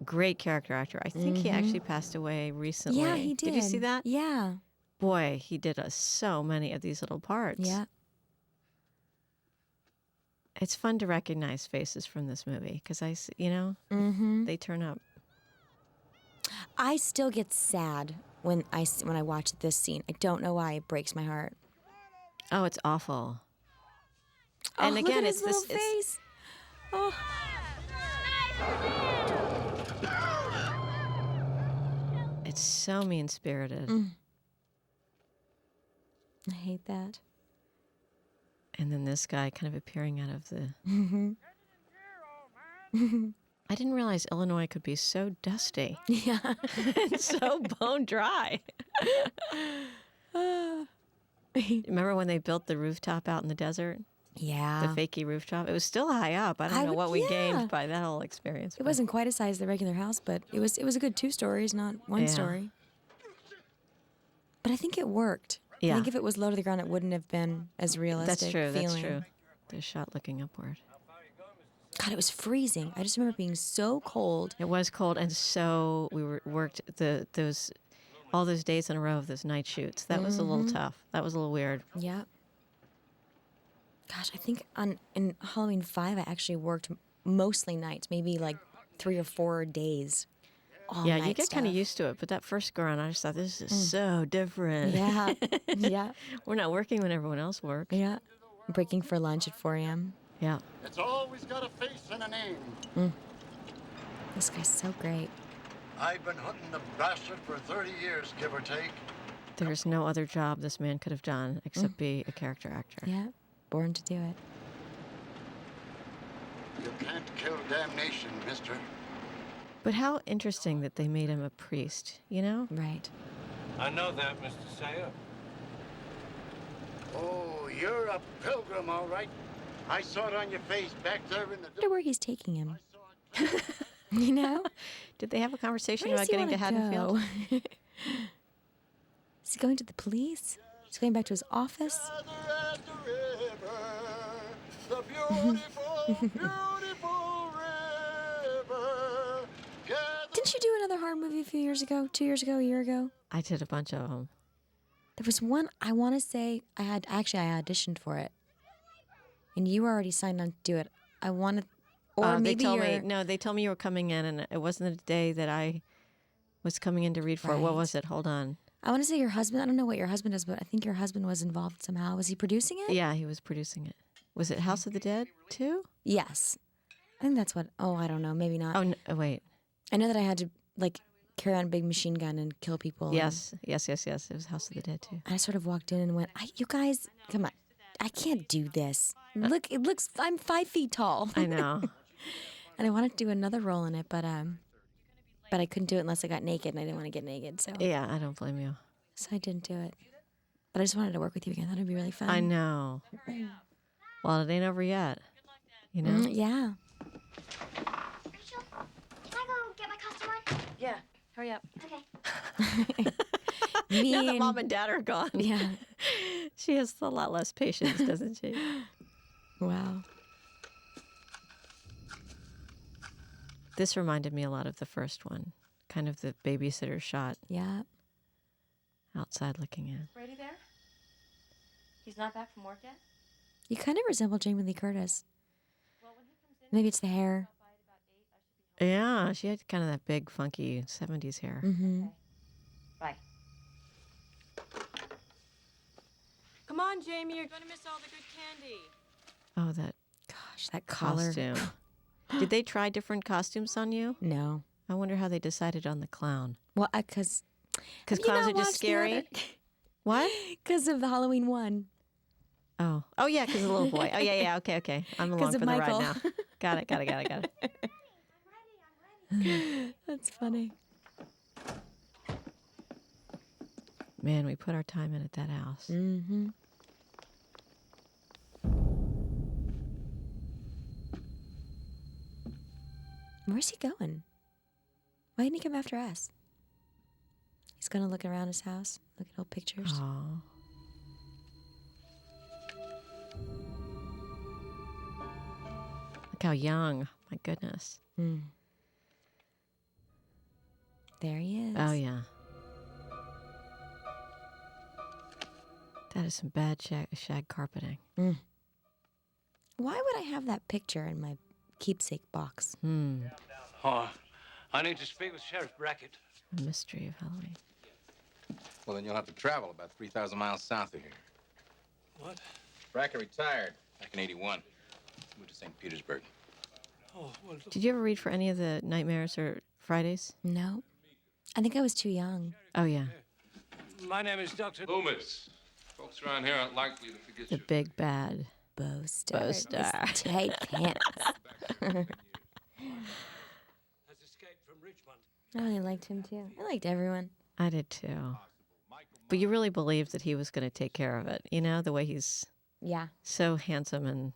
S2: great character actor. I think he actually passed away recently.
S1: Yeah, he did.
S2: Did you see that?
S1: Yeah.
S2: Boy, he did so many of these little parts.
S1: Yeah.
S2: It's fun to recognize faces from this movie because they turn up.
S1: I still get sad when I watch this scene. I don't know why. It breaks my heart.
S2: Oh, it's awful.
S1: Oh,
S2: And
S1: look
S2: again,
S1: at
S2: it's
S1: his little
S2: this.
S1: face. Oh.
S2: It's so mean-spirited.
S1: I hate that.
S2: And then this guy kind of appearing out of the... I didn't realize Illinois could be so dusty.
S1: Yeah.
S2: And so bone dry. Remember when they built the rooftop out in the desert?
S1: Yeah.
S2: The fakey rooftop? It was still high up. I don't know what we gained by that whole experience.
S1: It wasn't quite as high as the regular house, but it was a good 2 stories, not 1 story. But I think it worked.
S2: Yeah.
S1: I think if it was low to the ground, it wouldn't have been as realistic.
S2: That's true.
S1: Feeling.
S2: That's true. The shot looking upward.
S1: God, it was freezing. I just remember being so cold.
S2: It was cold, and so we worked all those days in a row of those night shoots. That was a little tough. That was a little weird.
S1: Yeah. Gosh, I think in Halloween 5, I actually worked mostly nights, maybe like 3 or 4 days.
S2: Yeah, you get kind of used to it, but that first go around, I just thought, this is so different.
S1: Yeah, yeah.
S2: We're not working when everyone else works.
S1: Yeah. Breaking for lunch at 4 a.m.
S2: Yeah.
S8: It's always got a face and a name.
S1: This guy's so great.
S8: I've been hunting the bastard for 30 years, give or take.
S2: There's no other job this man could have done except be a character actor.
S1: Yeah, born to do it.
S8: You can't kill damnation, mister.
S2: But how interesting that they made him a priest, you know?
S1: Right.
S7: I know that, Mr. Sayer.
S8: Oh, you're a pilgrim, all right. I saw it on your face back there in the...
S1: I wonder where he's taking him. You know?
S2: Did they have a conversation
S1: Where
S2: about
S1: does he
S2: getting to
S1: wanna
S2: Haddonfield?
S1: go? Is he going to the police? Is he going back to his office?
S8: The beautiful, beautiful river.
S1: Didn't you do another horror movie a few years ago? 2 years ago? A year ago?
S2: I did a bunch of them.
S1: There was one, I want to say, I auditioned for it. And you were already signed on to do it. I wanted, or maybe
S2: they told
S1: you're...
S2: me, no, they told me you were coming in, and it wasn't the day that I was coming in to read for it. What
S1: Right.
S2: was it? Hold on.
S1: I want to say your husband, I don't know what your husband does, but I think your husband was involved somehow. Was he producing it?
S2: Yeah, he was producing it. Was it House of the Dead, too?
S1: Yes. I think that's what, I don't know, maybe not.
S2: Oh, no, wait.
S1: I know that I had to, like, carry on a big machine gun and kill people.
S2: Yes. It was House of the Dead, too.
S1: And I sort of walked in and went, you guys, come on. I can't do this. Look, I'm 5 feet tall.
S2: I know.
S1: And I wanted to do another role in it, but I couldn't do it unless I got naked, and I didn't want to get naked, so.
S2: Yeah, I don't blame you.
S1: So I didn't do it. But I just wanted to work with you again. I thought it'd be really fun.
S2: I know. Well, it ain't over yet. You know?
S1: Yeah.
S6: Rachel, can I go get my costume on?
S5: Yeah, hurry up.
S6: Okay.
S2: Now that Mom and Dad are gone.
S1: Yeah.
S2: She has a lot less patience, doesn't she?
S1: Wow.
S2: This reminded me a lot of the first one. Kind of the babysitter shot
S1: Yeah.
S2: outside looking in.
S5: Brady there? He's not back from work yet?
S1: You kind of resemble Jamie Lee Curtis. Maybe it's the hair.
S2: Yeah, she had kind of that big, funky 70s hair.
S1: Mm-hmm.
S5: Bye. Come on, Jamie, you're going to miss all the good candy.
S2: Oh, that
S1: Gosh, that collar.
S2: costume. Did they try different costumes on you?
S1: No.
S2: I wonder how they decided on the clown.
S1: Well, because
S2: Clowns are just scary? What?
S1: Because of the Halloween one.
S2: Oh, yeah, because of the little boy. Oh, yeah, okay. I'm along
S1: 'Cause
S2: for
S1: of
S2: the
S1: Michael.
S2: ride now. Got it.
S1: That's funny.
S2: Man, we put our time in at that house.
S1: Mm-hmm. Where's he going? Why didn't he come after us? He's gonna look around his house, look at old pictures.
S2: Oh. Look how young. My goodness.
S1: Mm. There he is.
S2: Oh, yeah. That is some bad shag carpeting.
S1: Mm. Why would I have that picture in my keepsake box?
S7: Oh, I need to speak with Sheriff Brackett.
S2: The mystery of Halloween.
S11: Well, then you'll have to travel about 3,000 miles south of here.
S7: What?
S11: Brackett retired back in '81. Moved to St. Petersburg.
S2: Did you ever read for any of the Nightmares or Fridays?
S1: No. I think I was too young.
S2: Oh, yeah.
S7: My name is Dr.
S11: Loomis. Folks around here aren't likely to forget
S2: The
S11: you.
S2: big bad.
S1: Bo Star.
S2: Bo-Star.
S1: His tight pants.
S7: has escaped from Richmond.
S1: I really liked him too. I liked everyone.
S2: I did too. But you really believed that he was going to take care of it. You know, the way he's
S1: Yeah.
S2: so handsome and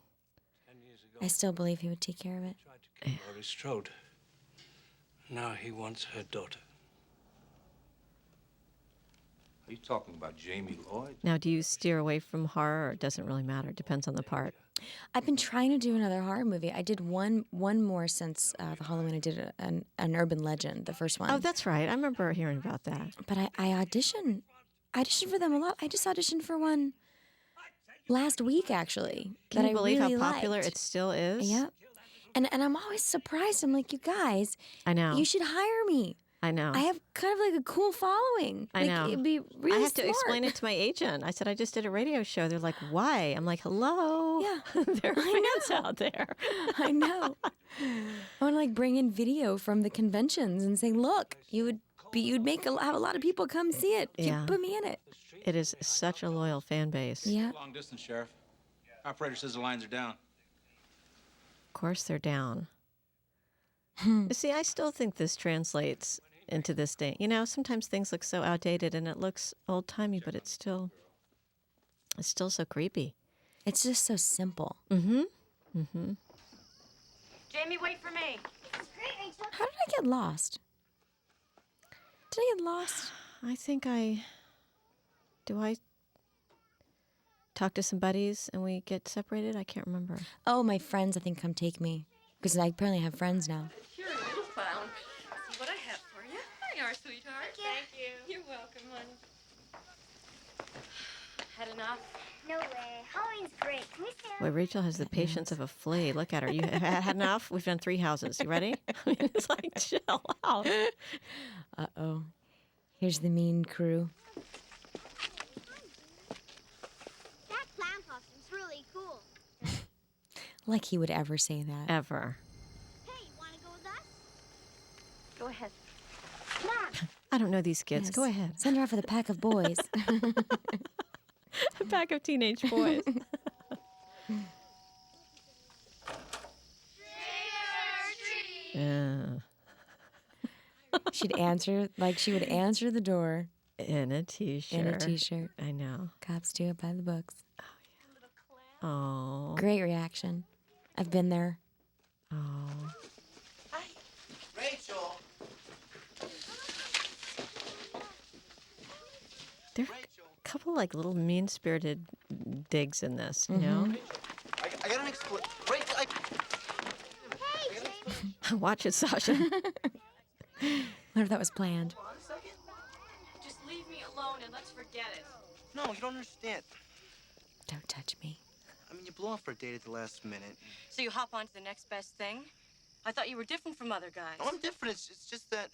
S7: 10 years ago,
S1: I still believe he would take care of it.
S7: tried to kill Laurie Strode. Now he wants her daughter.
S11: Are you talking about Jamie Lloyd?
S2: now, do you steer away from horror or it doesn't really matter? It depends on the part.
S1: I've been trying to do another horror movie. I did one more since the Halloween. I did an urban legend, the first one.
S2: Oh, that's right. I remember hearing about that.
S1: But I auditioned for them a lot. I just auditioned for one last week, actually.
S2: Can
S1: that
S2: you believe
S1: I really
S2: how popular
S1: liked.
S2: it still is?
S1: Yep. And I'm always surprised. I'm like, you guys,
S2: I know.
S1: you should hire me.
S2: I know.
S1: I have kind of like a cool following.
S2: I
S1: Like,
S2: know.
S1: It'd be really
S2: I have to
S1: smart.
S2: explain it to my agent. I said, I just did a radio show. They're like, why? I'm like, hello.
S1: Yeah.
S2: There are fans out there.
S1: I know. I want to like bring in video from the conventions and say, look, you'd have a lot of people come see it.
S2: Yeah.
S1: Put me in it.
S2: It is such a loyal fan base.
S1: Yeah.
S12: Long distance, Sheriff. Operator says the lines are down.
S2: Of course they're down. See, I still think this translates into this day. You know, sometimes things look so outdated and it looks old-timey, but it's still so creepy.
S1: It's just so simple.
S5: Jamie, wait for me.
S1: How did I get lost? Did I get lost?
S2: I think do I talk to some buddies and we get separated? I can't remember.
S1: Oh, my friends, I think, come take me. Because I apparently have friends now.
S5: You're a little found. See what I have for you. There you are, sweetheart. Thank you. You're welcome, honey. Had enough?
S6: No way. Halloween's great. Can we stay
S2: Boy, Rachel has the patience of a flea. Look at her. You had enough? We've done 3 houses. You ready? I mean, it's like, chill out.
S1: Uh-oh. Here's the mean crew.
S6: That clown costume's really cool.
S1: Like he would ever say that.
S2: Ever.
S6: Hey, wanna go with us?
S5: Go ahead.
S6: Come on.
S2: I don't know these kids.
S1: Yes.
S2: Go ahead.
S1: Send her off with a pack of boys.
S2: A pack of teenage boys. Yeah.
S1: She would answer the door.
S2: In a t-shirt.
S1: In a t-shirt.
S2: I know.
S1: Cops do it by the books.
S2: Oh.
S1: Great reaction. I've been there.
S2: Oh.
S3: Rachel.
S2: There are a couple like little mean-spirited digs in this, you know?
S3: I got an explanation. Rachel,
S6: Hey, Jamie.
S2: Watch it, Sasha.
S1: What if that was planned?
S5: Just leave me alone and let's forget it.
S3: No, you don't understand.
S1: Don't touch me.
S3: I mean, you blew off for a date at the last minute.
S5: So you hop on to the next best thing? I thought you were different from other guys.
S3: No, I'm different. It's just that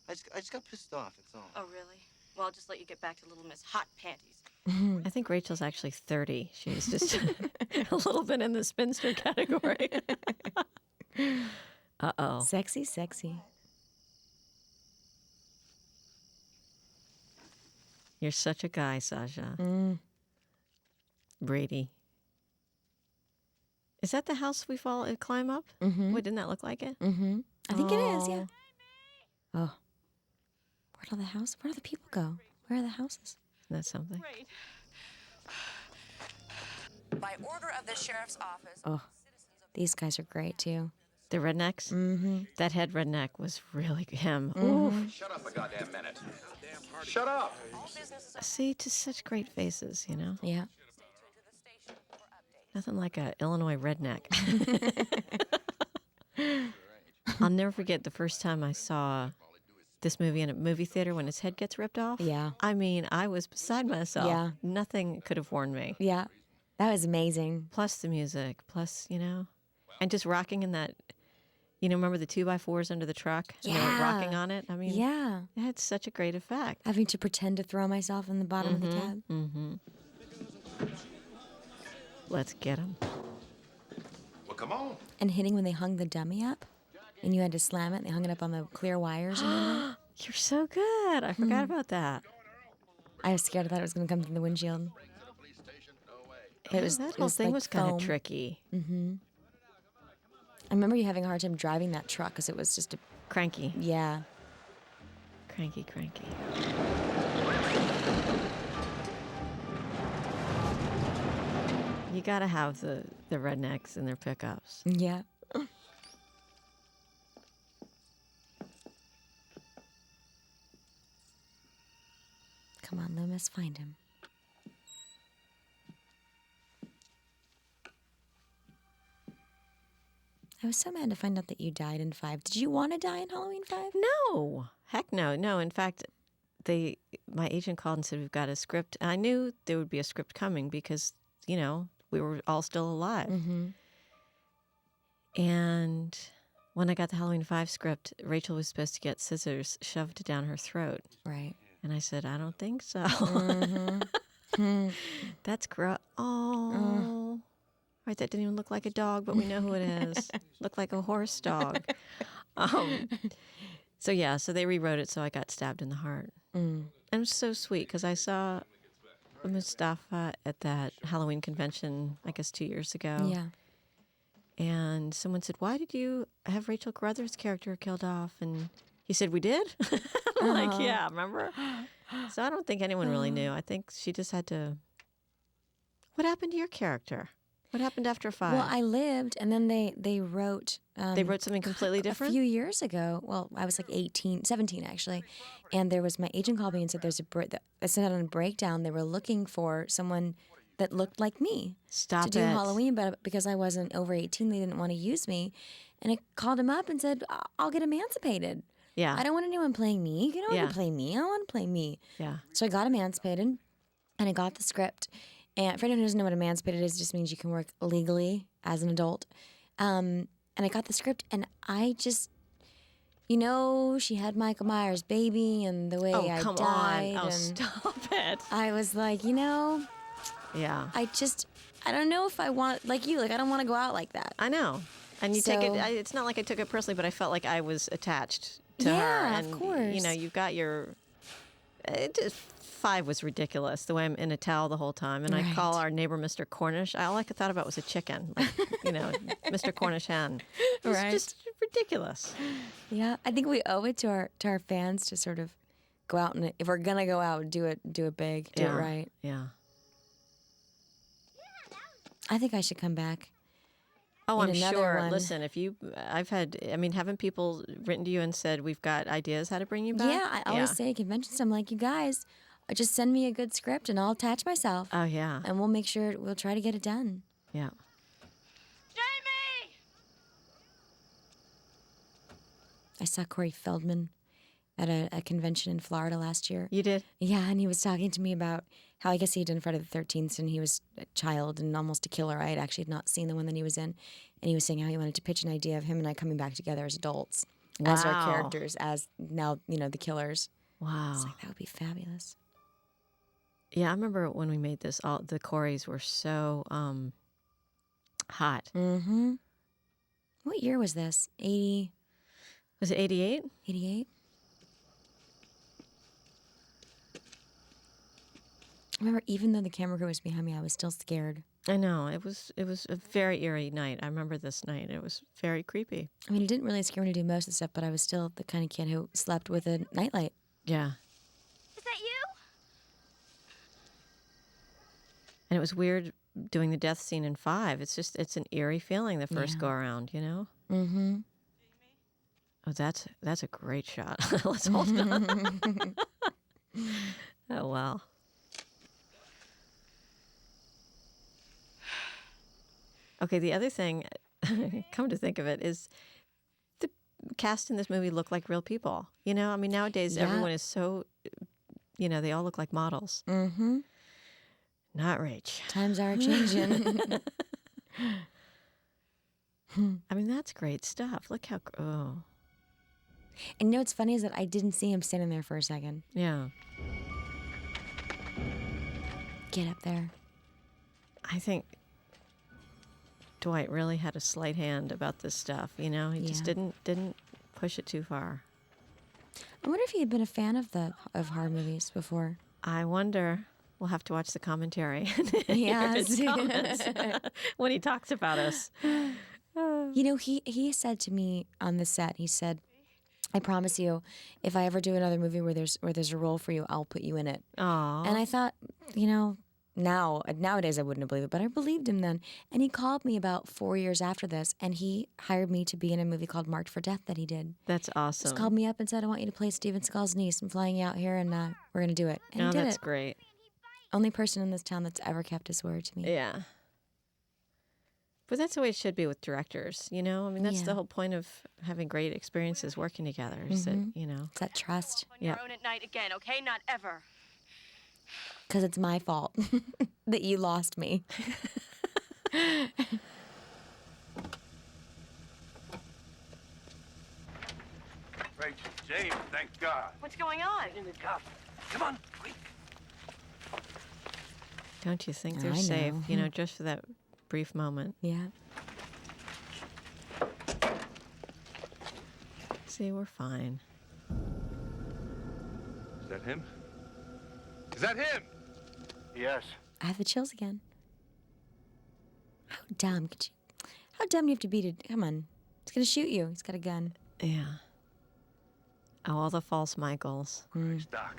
S3: I just got pissed off. That's all.
S5: Oh, really? Well, I'll just let you get back to Little Miss Hot Panties.
S2: I think Rachel's actually 30. She's just a little bit in the spinster category. Uh-oh.
S1: Sexy, sexy.
S2: You're such a guy, Sasha. Brady. Is that the house we climb up?
S1: Mm-hmm.
S2: Wait, didn't that look like it?
S1: Mm-hmm. I think it is, yeah. Oh. Where'd all the people go? Where are the houses?
S2: That's something.
S13: By order of the sheriff's office.
S1: Oh. These guys are great, too.
S2: The rednecks?
S1: Mm-hmm.
S2: That head redneck was really him.
S1: Mm-hmm.
S11: Shut up a goddamn minute. Shut up.
S2: See, just such great faces, you know?
S1: Yeah.
S2: Nothing like a Illinois redneck. I'll never forget the first time I saw this movie in a movie theater when his head gets ripped off.
S1: Yeah.
S2: I mean, I was beside myself.
S1: Yeah.
S2: Nothing could have warned me.
S1: Yeah. That was amazing.
S2: Plus the music, plus, you know, and just rocking in that, you know, remember the 2x4s under the truck? And they were
S1: Yeah.
S2: rocking on it? I mean,
S1: Yeah.
S2: it had such a great effect.
S1: Having to pretend to throw myself in the bottom of the cab.
S2: Mm-hmm. Let's get him.
S11: We're
S14: come on.
S1: And hitting when they hung the dummy up, and you had to slam it, and they hung it up on the clear wires. Remember?
S2: You're so good. I forgot about that.
S1: I was scared. I thought it was going to come through the windshield.
S2: That whole thing
S1: like
S2: was kind of
S1: foam.
S2: tricky.
S1: Mm-hmm. I remember you having a hard time driving that truck because it was just a...
S2: Cranky.
S1: Yeah.
S2: Cranky. You gotta have the rednecks in their pickups.
S1: Yeah. Come on, Loomis, find him. I was so mad to find out that you died in 5. Did you want to die in Halloween 5?
S2: No. Heck no. No, in fact, my agent called and said, we've got a script. And I knew there would be a script coming because, you know, we were all still alive.
S1: Mm-hmm.
S2: And when I got the Halloween 5 script, Rachel was supposed to get scissors shoved down her throat.
S1: Right.
S2: And I said, I don't think so.
S1: Mm-hmm.
S2: That's gross. Oh. Right, that didn't even look like a dog, but we know who it is. Looked like a horse dog. So they rewrote it so I got stabbed in the heart.
S1: Mm.
S2: And it was so sweet because I saw Mustafa at that Halloween convention, I guess 2 years ago.
S1: Yeah.
S2: And someone said, why did you have Rachel Carruthers' character killed off? And he said, we did? I'm like, yeah, remember? So I don't think anyone really knew. I think she just had to... What happened to your character? What happened after 5?
S1: Well, I lived, and then they wrote...
S2: they wrote something completely different?
S1: A few years ago. Well, I was like 17 actually. And there was, my agent called me and said there's I sent out a breakdown. They were looking for someone that looked like me. To do Halloween, but because I wasn't over 18, they didn't want to use me. And I called him up and said, I'll get emancipated.
S2: Yeah.
S1: I don't want anyone playing me. You don't want to play me. I don't want to play me.
S2: Yeah.
S1: So I got emancipated, and I got the script. And for anyone who doesn't know what emancipated is, it just means you can work legally as an adult. And I got the script, and I just, you know, she had Michael Myers' baby, and the way I
S2: come
S1: died.
S2: on. Oh,
S1: and
S2: stop it.
S1: I was like, you know,
S2: yeah.
S1: I don't know if I want, like you, like I don't want to go out like that.
S2: I know. And you take it, it's not like I took it personally, but I felt like I was attached to her.
S1: Yeah,
S2: and,
S1: of course.
S2: You know, you've got your, 5 was ridiculous, the way I'm in a towel the whole time. And I call our neighbor Mr. Cornish. All I thought about was a chicken, like, you know, Mr. Cornish hen. It was just ridiculous.
S1: Yeah, I think we owe it to our fans to sort of go out, and if we're going to go out, do it big, do it right.
S2: Yeah.
S1: I think I should come back.
S2: Oh, I'm sure.
S1: One.
S2: Listen, haven't people written to you and said, we've got ideas how to bring you back?
S1: Yeah, I always say at conventions, I'm like, you guys, just send me a good script and I'll attach myself.
S2: Oh, yeah.
S1: And we'll make sure, we'll try to get it done.
S2: Yeah.
S6: Jamie!
S1: I saw Corey Feldman at a convention in Florida last year.
S2: You did?
S1: Yeah, and he was talking to me about how I guess he had done Friday the 13th, and he was a child and almost a killer. I had actually not seen the one that he was in. And he was saying how he wanted to pitch an idea of him and I coming back together as adults, as our characters, as now, you know, the killers.
S2: Wow.
S1: I was like, that would be fabulous.
S2: Yeah, I remember when we made this, all the Coreys were so hot.
S1: Mm-hmm. What year was this? 80?
S2: Was it 88?
S1: 88? I remember even though the camera crew was behind me, I was still scared.
S2: I know. It was a very eerie night. I remember this night. It was very creepy.
S1: I mean, it didn't really scare me to do most of the stuff, but I was still the kind of kid who slept with a nightlight.
S2: Yeah.
S6: Is that you?
S2: And it was weird doing the death scene in 5. It's an eerie feeling the first go around, you know?
S1: Mm-hmm.
S2: Oh, that's a great shot. Let's hold it on. Oh, wow. Okay, the other thing, come to think of it, is the cast in this movie look like real people. You know, I mean, nowadays everyone is so, you know, they all look like models.
S1: Mm-hmm.
S2: Not Rach.
S1: Times are changing.
S2: I mean, that's great stuff. Look how, oh.
S1: And you know what's funny is that I didn't see him standing there for a second.
S2: Yeah.
S1: Get up there.
S2: I think Dwight really had a slight hand about this stuff. You know, he just
S1: Yeah.
S2: didn't push it too far.
S1: I wonder if he had been a fan of horror movies before.
S2: I wonder. We'll have to watch the commentary and hear
S1: Yes.
S2: his comments when he talks about us.
S1: You know, he said to me on the set, he said, I promise you, if I ever do another movie where there's a role for you, I'll put you in it.
S2: Aw.
S1: And I thought, you know, nowadays I wouldn't have believed it, but I believed him then. And he called me about 4 years after this, and he hired me to be in a movie called Marked for Death that he did.
S2: That's awesome.
S1: Just called me up and said, I want you to play Steven Seagal's niece. I'm flying you out here, and we're going to do it. And he did
S2: that's
S1: it.
S2: great.
S1: Only person in this town that's ever kept his word to me.
S2: Yeah. But that's the way it should be with directors, you know? I mean, that's
S1: Yeah.
S2: the whole point of having great experiences working together, is that, you know.
S1: It's that trust.
S5: On your own at night again, okay? Not ever.
S1: Because it's my fault that you lost me.
S8: Rachel, James, thank God.
S5: What's going on?
S8: Come on, quick.
S2: Don't you think they're
S1: I
S2: safe,
S1: know.
S2: you know, just for that brief moment?
S1: Yeah.
S2: See, we're fine.
S8: Is that him? Is that him? Yes.
S1: I have the chills again. How dumb could you? How dumb do you have to be to? Come on, he's gonna shoot you. He's got a gun.
S2: Yeah. Oh, all the false Michaels.
S8: Doc.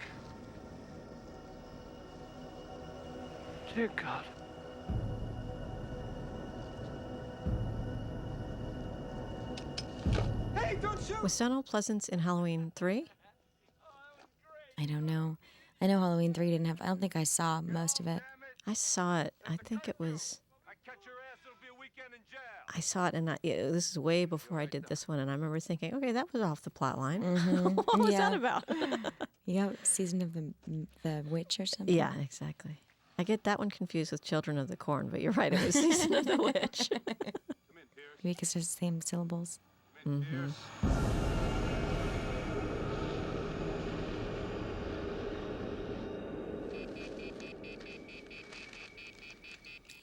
S7: Dear God.
S8: Hey, don't shoot!
S2: Was Donald Pleasance in Halloween 3?
S1: I don't know. I know Halloween 3 didn't have. I don't think I saw most of it.
S2: I saw it. I think it was. I saw it, and this is way before I did this one, and I remember thinking, okay, that was off the plot line. What was that about?
S1: Yeah, season of the witch or something.
S2: Yeah, exactly. I get that one confused with Children of the Corn, but you're right, it was Season of the Witch.
S1: Because they're the same syllables.
S2: Mm-hmm.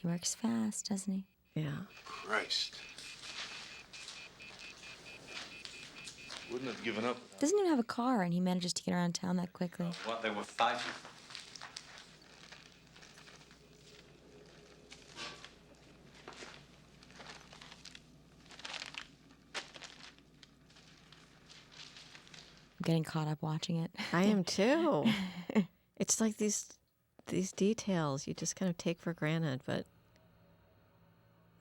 S1: He works fast, doesn't he?
S2: Yeah.
S8: Christ. Wouldn't have given up.
S1: Doesn't even have a car, and he manages to get around town that quickly.
S9: What they were fighting.
S1: I'm getting caught up watching it.
S2: I am too. It's like these details you just kind of take for granted, but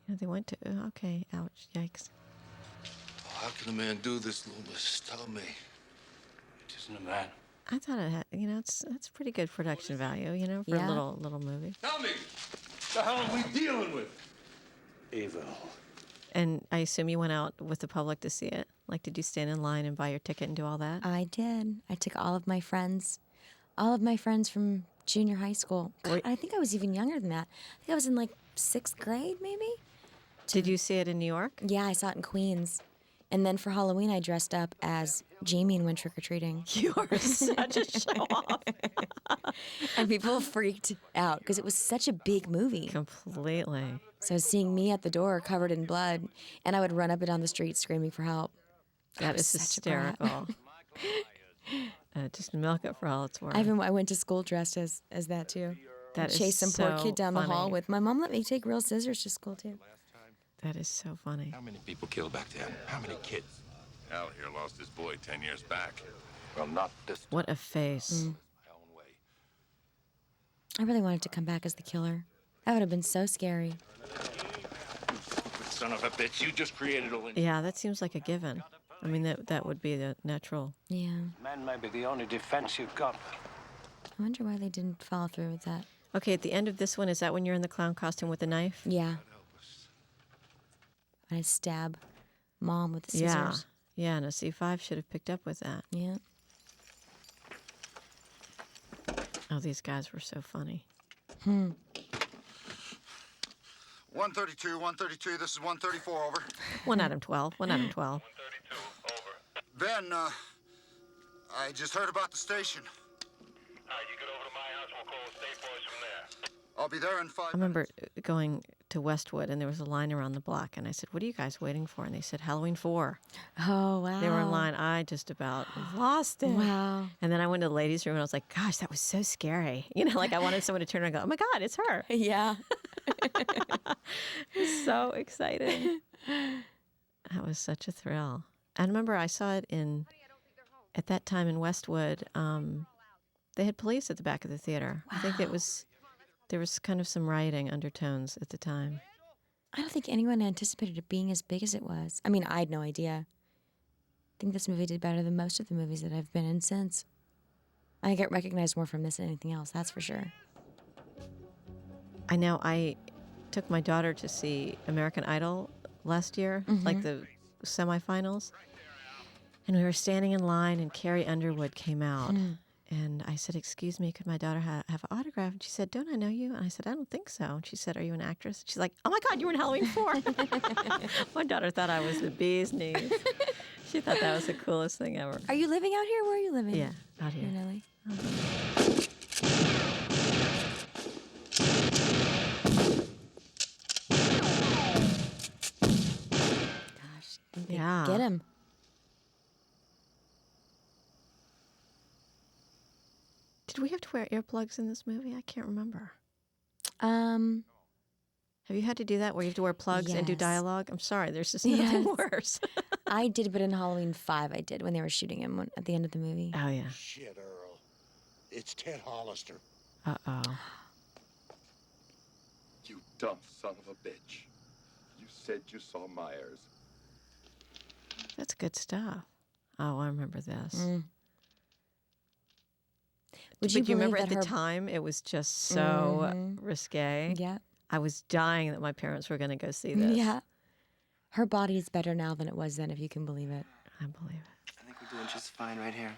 S2: you know, they went to okay, ouch, yikes.
S8: How can a man do this, Loomis? Tell me.
S7: It isn't a man.
S2: I thought it had, you know, that's pretty good production value, you know, for
S1: Yeah.
S2: a little movie.
S8: Tell me. The hell are we dealing with?
S7: Evil.
S2: And I assume you went out with the public to see it. Like, did you stand in line and buy your ticket and do all that?
S1: I did. I took all of my friends from junior high school. God, I think I was even younger than that. I think I was in like 6th grade, maybe.
S2: Did you see it in New York?
S1: Yeah, I saw it in Queens. And then for Halloween, I dressed up as Jamie and went trick-or-treating.
S2: You are such a show-off.
S1: And people freaked out because it was such a big movie.
S2: Completely.
S1: So seeing me at the door covered in blood, and I would run up and down the street screaming for help. I
S2: That
S1: was
S2: is
S1: such a brat.
S2: hysterical. Just milk it for all it's worth.
S1: I went to school dressed as that too.
S2: That is
S1: Chased some poor
S2: so
S1: kid down the hall
S2: funny.
S1: with my mom. Let me take real scissors to school too.
S2: That is so funny.
S8: How many people killed back then? How many kids? Al here lost his boy 10 years back. Well, not this.
S2: What a face.
S1: I really wanted to come back as the killer. That would have been so scary.
S8: Son of a bitch, you just created a lynch.
S2: Yeah, that seems like a given. I mean, that would be the natural.
S1: Yeah.
S7: Men may be the only defense you've got.
S1: I wonder why they didn't follow through with that.
S2: Okay, at the end of this one, is that when you're in the clown costume with the knife?
S1: Yeah. I stab Mom with the
S2: Yeah.
S1: scissors.
S2: Yeah, and a C5 should have picked up with that.
S1: Yeah.
S2: Oh, these guys were so funny.
S14: 132, 132, this is 134, over.
S2: 1 out of 12. 1 out of 12.
S14: Ben, I just heard about the station. I'll be there in 5
S2: I remember going to Westwood, and there was a line around the block. And I said, "What are you guys waiting for?" And they said, "Halloween 4."
S1: Oh, wow.
S2: They were in line. I just about lost it.
S1: Wow.
S2: And then I went to the ladies' room, and I was like, "Gosh, that was so scary." You know, like I wanted someone to turn around and go, "Oh my God, it's her!"
S1: Yeah.
S2: I was so excited. That was such a thrill. I remember I saw it at that time in Westwood. They had police at the back of the theater. I think there was kind of some rioting undertones at the time.
S1: I don't think anyone anticipated it being as big as it was. I mean, I had no idea. I think this movie did better than most of the movies that I've been in since. I get recognized more from this than anything else, that's for sure.
S2: I know I took my daughter to see American Idol last year, like the semifinals. And we were standing in line, and Carrie Underwood came out. And I said, "Excuse me, could my daughter have an autograph?" And she said, "Don't I know you?" And I said, "I don't think so." And she said, "Are you an actress?" She's like, "Oh my God, you were in Halloween 4." My daughter thought I was the bee's knees. She thought that was the coolest thing ever.
S1: Are you living out here? Where are you living?
S2: Yeah, out here.
S1: In LA? Gosh,
S2: Yeah.
S1: get him.
S2: Did we have to wear earplugs in this movie? I can't remember. Have you had to do that where you have to wear plugs and do
S1: Yes.
S2: dialogue? I'm sorry, there's just nothing
S1: Yes.
S2: worse.
S1: I did, but in Halloween 5 I did when they were shooting him at the end of the movie.
S2: Oh, yeah.
S15: Shit, Earl. It's Ted Hollister.
S2: Uh-oh.
S8: You dumb son of a bitch. You said you saw Myers.
S2: That's good stuff. Oh, I remember this.
S1: Would
S2: But
S1: you
S2: you remember
S1: believe
S2: at the
S1: that her-
S2: time it was just so risque?
S1: Yeah.
S2: I was dying that my parents were going to go see this.
S1: Yeah. Her body is better now than it was then, if you can believe it.
S2: I believe it.
S3: I think we're doing just fine right here.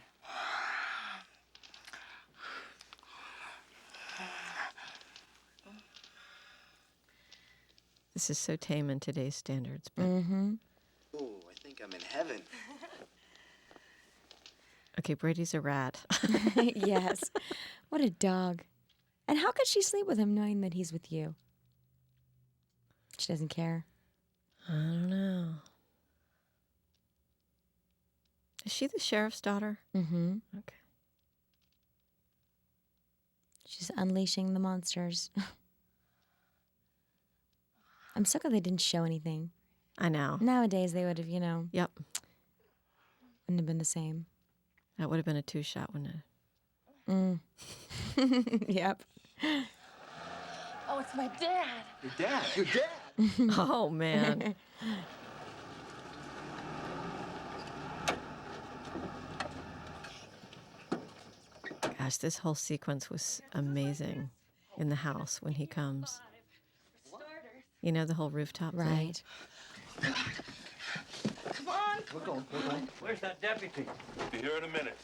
S2: This is so tame in today's standards. But
S3: Ooh, I think I'm in heaven.
S2: okay, Brady's a rat.
S1: Yes. What a dog. And how could she sleep with him knowing that he's with you? She doesn't care.
S2: I don't know. Is she the sheriff's daughter?
S1: Mm-hmm.
S2: Okay.
S1: She's unleashing the monsters. I'm so glad they didn't show anything.
S2: I know.
S1: Nowadays, they would have,
S2: Yep.
S1: wouldn't have been the same.
S2: That would have been a 2-shot, wouldn't it?
S1: Yep.
S10: Oh, it's my dad.
S3: Your dad. Your dad.
S2: Oh, man. Gosh, this whole sequence was amazing in the house when he comes. You know, the whole rooftop thing?
S1: Right.
S10: Come on.
S3: We're going.
S7: Where's that deputy?
S8: Be here in a minute.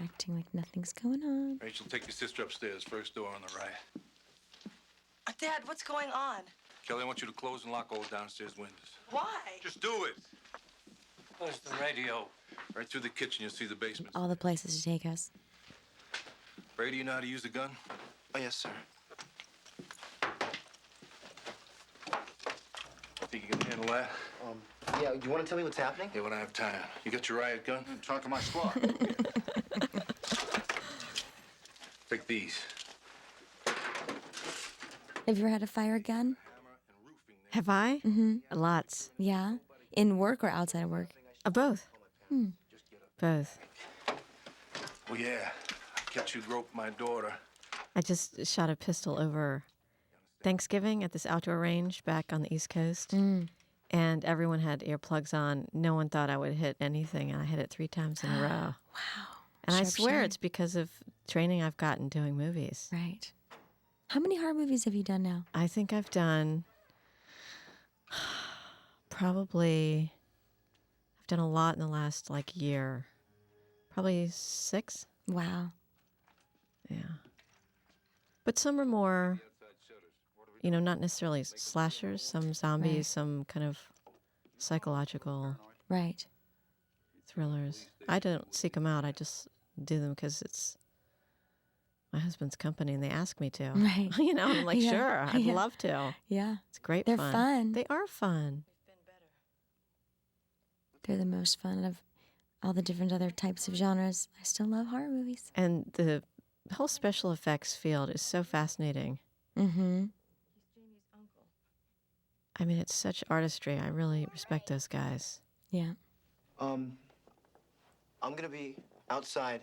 S1: Acting like nothing's going on.
S12: Rachel, take your sister upstairs. First door on the right.
S10: Dad, what's going on?
S12: Kelly, I want you to close and lock all the downstairs windows.
S10: Why?
S12: Just do it.
S7: Where's the radio?
S12: Right through the kitchen, you'll see the basement.
S1: All the places to take us.
S12: Brady, you know how to use a gun?
S3: Oh, yes, sir.
S12: Think you can handle that?
S3: Yeah, you want to tell me what's happening?
S12: Yeah, when I have time. You got your riot gun?
S14: Trunk of my squad.
S12: Take these.
S1: Have you ever had to fire a gun?
S2: Have I?
S1: Mm-hmm.
S2: Lots.
S1: Yeah? In work or outside of work?
S2: Both.
S1: Hmm.
S2: Both.
S12: Oh, yeah. I catch you grope my daughter.
S2: I just shot a pistol over Thanksgiving at this outdoor range back on the East Coast. And everyone had earplugs on. No one thought I would hit anything, and I hit it 3 times in a row.
S1: Wow.
S2: And I
S1: Sharp
S2: swear
S1: shooter.
S2: it's because of training I've gotten doing movies.
S1: Right. How many horror movies have you done now?
S2: I think I've done probably, I've done a lot in the last year. Probably 6.
S1: Wow.
S2: Yeah. But some are more You know, not necessarily slashers, some zombies, some kind of psychological
S1: Right.
S2: thrillers. I don't seek them out. I just do them because it's my husband's company and they ask me to.
S1: Right.
S2: You know, I'm like,
S1: Yeah,
S2: sure, I'd
S1: yeah.
S2: love to.
S1: Yeah.
S2: It's great
S1: They're
S2: fun.
S1: fun.
S2: They are fun.
S1: They're the most fun of all the different other types of genres. I still love horror movies.
S2: And the whole special effects field is so fascinating.
S1: Mm-hmm.
S2: I mean, it's such artistry. I really respect those guys.
S1: Yeah.
S16: I'm gonna be outside,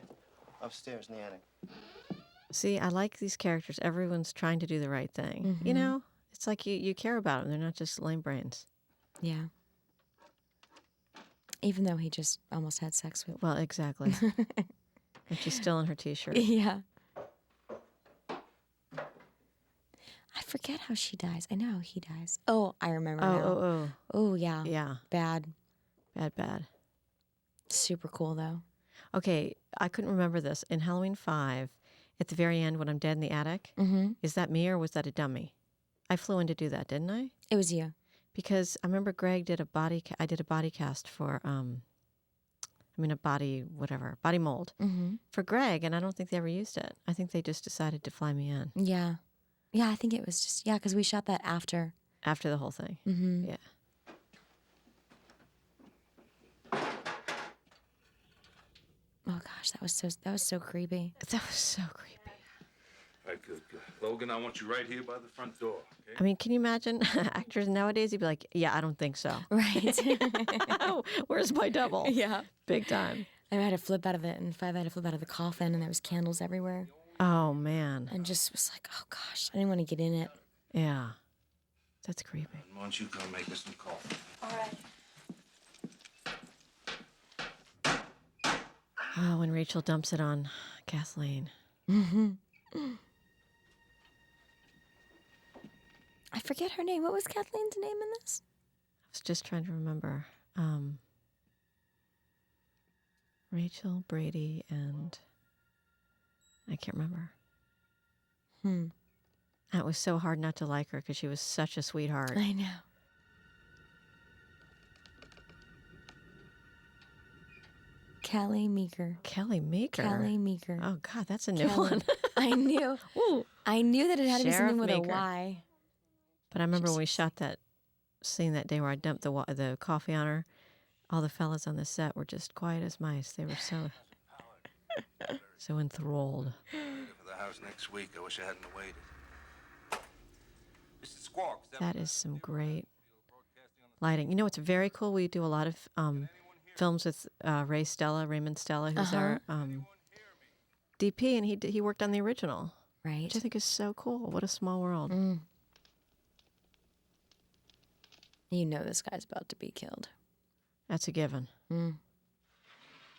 S16: upstairs in the attic.
S2: See, I like these characters. Everyone's trying to do the right thing. You
S1: Mhm.
S2: know, it's like you care about them. They're not just lame brains.
S1: Yeah. Even though he just almost had sex with.
S2: Well, exactly. And she's still in her t-shirt.
S1: Yeah. I forget how she dies. I know how he dies. Oh, I remember now.
S2: Oh.
S1: Oh, yeah.
S2: Yeah.
S1: Bad.
S2: Bad.
S1: Super cool, though.
S2: Okay, I couldn't remember this. In Halloween 5, at the very end when I'm dead in the attic, is that me or was that a dummy? I flew in to do that, didn't I?
S1: It was you.
S2: Because I remember Greg did a body cast for, a body mold for Greg, and I don't think they ever used it. I think they just decided to fly me in.
S1: Yeah. Yeah, I think it was just, because we shot that after.
S2: After the whole thing.
S1: Mm-hmm.
S2: Yeah.
S1: Oh, gosh, that was so creepy.
S2: That was so creepy.
S8: All right, good. Logan, I want you right here by the front door, okay?
S2: I mean, can you imagine actors nowadays? You'd be like, yeah, I don't think so.
S1: Right.
S2: Where's my double?
S1: Yeah.
S2: Big time.
S1: I had to flip out of it, and 5 I had to flip out of the coffin, and there was candles everywhere.
S2: Oh, man.
S1: And just was like, oh, gosh, I didn't want to get in it.
S2: Yeah. That's creepy.
S12: Why don't you come make us some coffee?
S10: All right.
S2: Oh, when Rachel dumps it on Kathleen.
S1: Mm-hmm. I forget her name. What was Kathleen's name in this?
S2: I was just trying to remember. Rachel, Brady, and I can't remember. That was so hard not to like her because she was such a sweetheart.
S1: I know. Kelly Meeker.
S2: Kelly Meeker?
S1: Kelly Meeker.
S2: Oh, God, that's a new one.
S1: I knew.
S2: Ooh.
S1: I knew that it had to be
S2: Sheriff
S1: something with
S2: Meeker.
S1: a Y.
S2: But I remember when we shot that scene that day where I dumped the coffee on her, all the fellas on the set were just quiet as mice. They were so enthralled.
S12: For the house next week. I wish I hadn't waited.
S8: Mr. Squawks.
S2: That is some great lighting. You know, it's very cool. We do a lot of films with Raymond Stella, who's our DP, and he worked on the original.
S1: Right.
S2: Which I think is so cool. What a small world.
S1: You know this guy's about to be killed.
S2: That's a given.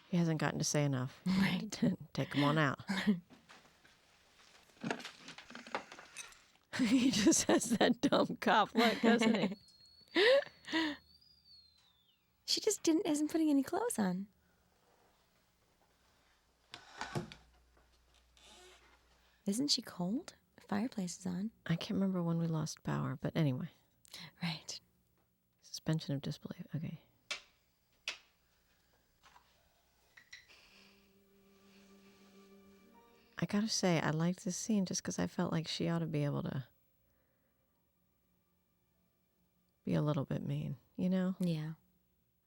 S2: He hasn't gotten to say enough.
S1: Right.
S2: Take him on out. He just has that dumb cop look, doesn't he?
S1: She just isn't putting any clothes on. Isn't she cold? The fireplace is on.
S2: I can't remember when we lost power, but anyway.
S1: Right.
S2: Suspension of disbelief. Okay. I gotta say, I liked this scene just because I felt like she ought to be able to be a little bit mean, you know?
S1: Yeah.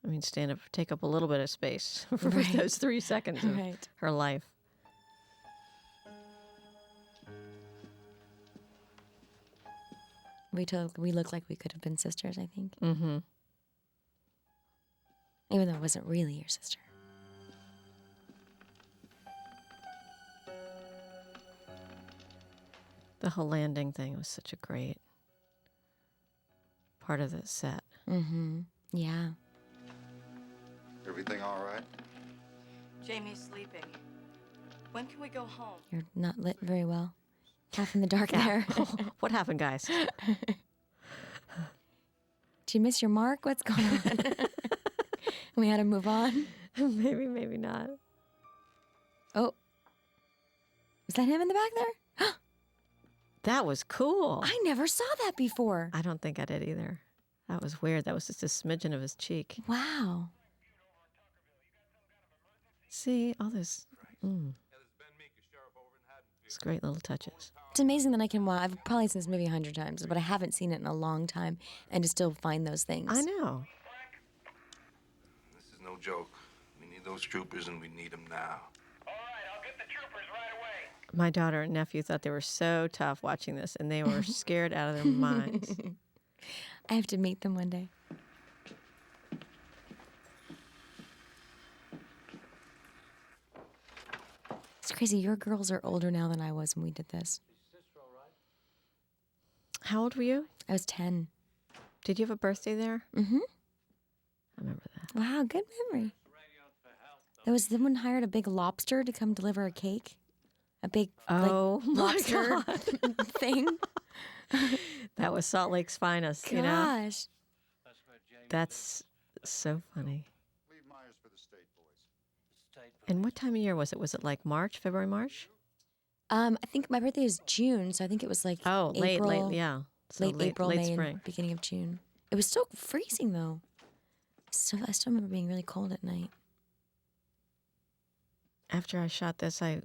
S2: I mean, stand up, take up a little bit of space for
S1: Right.
S2: those 3 seconds of
S1: Right.
S2: her life.
S1: We look like we could have been sisters, I think.
S2: Mm-hmm.
S1: Even though it wasn't really your sister.
S2: The whole landing thing was such a great part of the set.
S1: Mm-hmm. Yeah.
S14: Everything all right?
S10: Jamie's sleeping. When can we go home?
S1: You're not lit very well. Half in the dark there.
S2: What happened, guys?
S1: Did you miss your mark? What's going on? We had to move on.
S2: Maybe, maybe not.
S1: Oh. Is that him in the back there?
S2: That was cool.
S1: I never saw that before.
S2: I don't think I did either. That was weird. That was just a smidgen of his cheek.
S1: Wow.
S2: See, all those. It's great little touches.
S1: It's amazing that I can watch. I've probably seen this movie 100 times, but I haven't seen it in a long time, and to still find those things.
S2: I know.
S12: This is no joke. We need those troopers, and we need them now.
S2: My daughter and nephew thought they were so tough watching this, and they were scared out of their minds.
S1: I have to meet them one day. It's crazy. Your girls are older now than I was when we did this.
S2: How old were you?
S1: I was 10.
S2: Did you have a birthday there?
S1: Mm-hmm.
S2: I remember that.
S1: Wow, good memory. There was someone hired a big lobster to come deliver a cake. A big lobster thing.
S2: That was Salt Lake's finest, you know?
S1: Gosh.
S2: That's so funny. And what time of year was it? Was it like March, February, March?
S1: I think my birthday is June, so I think it was like April,
S2: late, yeah. So
S1: late April,
S2: late
S1: May,
S2: spring.
S1: and beginning of June. It was still freezing though. So I still remember being really cold at night.
S2: After I shot this, I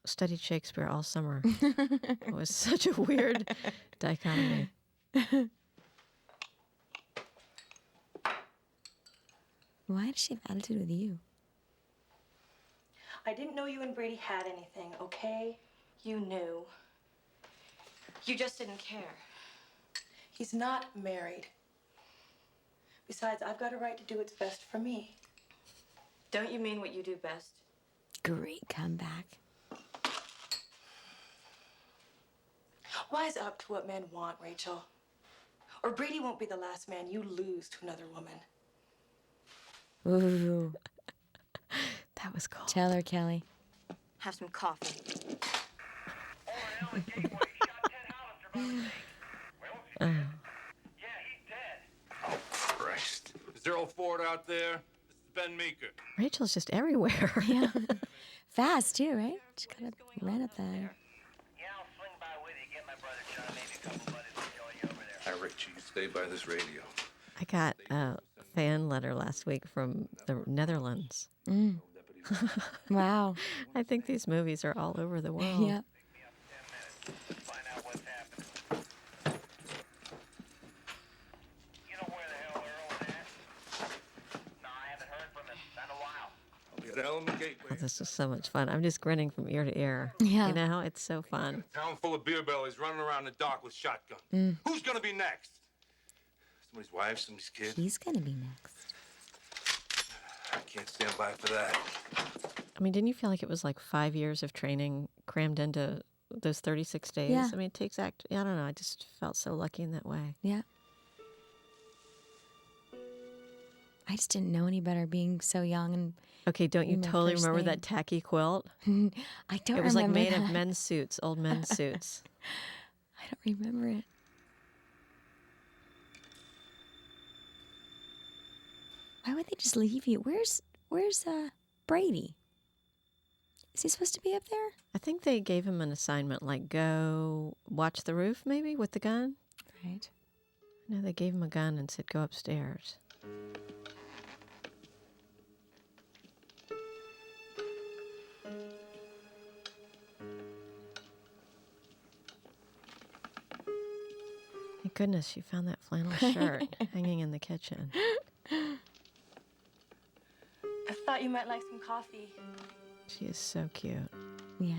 S2: studied Shakespeare all summer. It was such a weird dichotomy.
S1: Why does she have attitude with you?
S5: I didn't know you and Brady had anything, okay? You knew. You just didn't care. He's not married. Besides, I've got a right to do what's best for me. Don't you mean what you do best?
S1: Great comeback.
S5: Wise up to what men want, Rachel. Or Brady won't be the last man you lose to another woman.
S1: Ooh.
S2: That was cool.
S1: Tell her, Kelly.
S5: Have some coffee.
S8: Oh, Christ. Is there old Ford out there? This is Ben Meeker.
S2: Rachel's just everywhere.
S1: Yeah. Fast, too, right? She kind of ran up there.
S12: Hi, Richie. You stay by this radio.
S2: I got a fan letter last week from the Netherlands.
S1: Mm. Wow.
S2: I think these movies are all over the world.
S1: Yeah.
S2: Oh, this is so much fun. I'm just grinning from ear to ear.
S1: Yeah.
S2: You know, it's so fun.
S8: Town full of beer bellies running around the dock with shotguns. Who's gonna be next?
S12: Somebody's wife, somebody's kid.
S1: He's gonna be next.
S12: I can't stand by for that.
S2: I mean, didn't you feel like it was like 5 years of training crammed into those 36 days?
S1: Yeah.
S2: I mean, it takes I don't know. I just felt so lucky in that way.
S1: Yeah. I just didn't know any better being so young and.
S2: Okay, don't you
S1: my
S2: totally
S1: first
S2: remember
S1: thing.
S2: that tacky quilt?
S1: I don't remember
S2: It was like made
S1: that.
S2: of men's suits, old men's suits.
S1: I don't remember it. Why would they just leave you? Where's Brady? Is he supposed to be up there?
S2: I think they gave him an assignment, like go watch the roof, maybe with the gun.
S1: Right.
S2: No, they gave him a gun and said go upstairs. Thank goodness she found that flannel shirt hanging in the kitchen.
S5: I thought you might like some coffee.
S2: She is so cute.
S1: Yeah.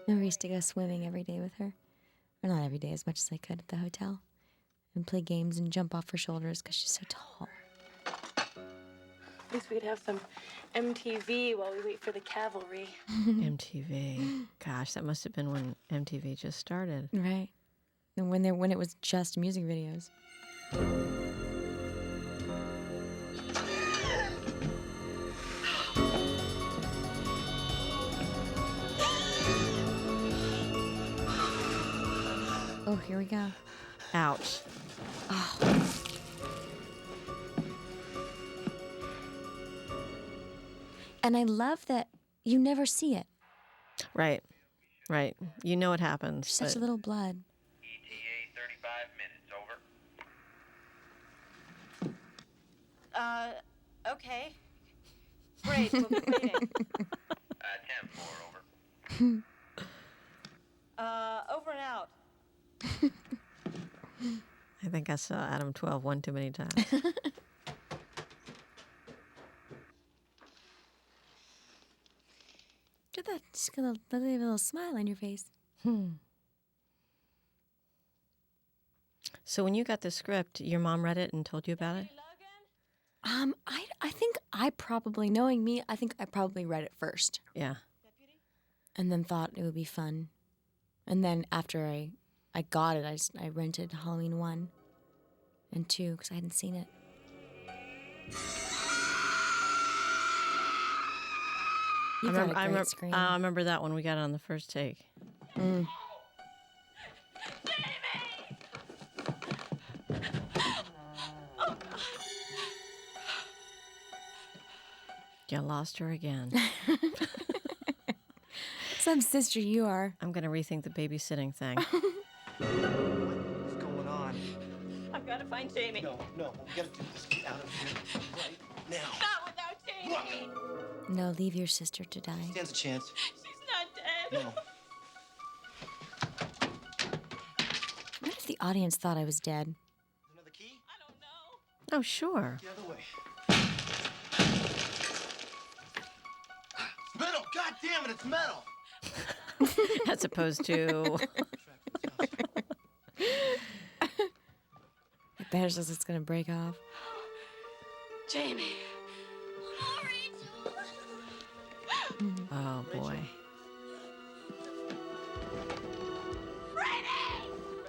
S1: I used to go swimming every day with her. Or not every day, as much as I could at the hotel. And play games and jump off her shoulders because she's so tall.
S5: At least we could have some MTV while we wait for the cavalry.
S2: MTV. Gosh, that must have been when MTV just started.
S1: Right. And when it was just music videos. Oh, here we go.
S2: Ouch.
S1: Oh. And I love that, you never see it.
S2: Right. Right. You know it happens.
S1: Such
S2: but-
S1: little blood.
S17: ETA 35 minutes, over.
S10: Okay. Great, we'll be waiting.
S17: 10-4, over.
S10: Over and out.
S2: I think I saw Adam 12 one too many times.
S1: Get that, just got a little smile on your face.
S2: So when you got the script, your mom read it and told you about it?
S1: I think I probably, knowing me, I think I probably read it first.
S2: Yeah.
S1: And then thought it would be fun. And then after I got it, I rented Halloween 1 and 2 because I hadn't seen it. You got a great screen.
S2: I remember that one. We got it on the first take. You lost her again.
S1: Some sister you are.
S2: I'm going to rethink the babysitting thing.
S16: What's going on?
S10: I've got to find Jamie.
S16: No, we gotta do this. Get out of here right now.
S10: Not without Jamie.
S1: No, leave your sister to die.
S16: Stands a chance.
S10: She's not dead.
S16: No.
S1: What if the audience thought I was dead?
S16: Another key?
S2: Oh, sure.
S16: The other way. Metal! God damn it, it's metal!
S2: As opposed to...
S1: I bet it's going to break off.
S10: Jamie.
S2: Oh, boy.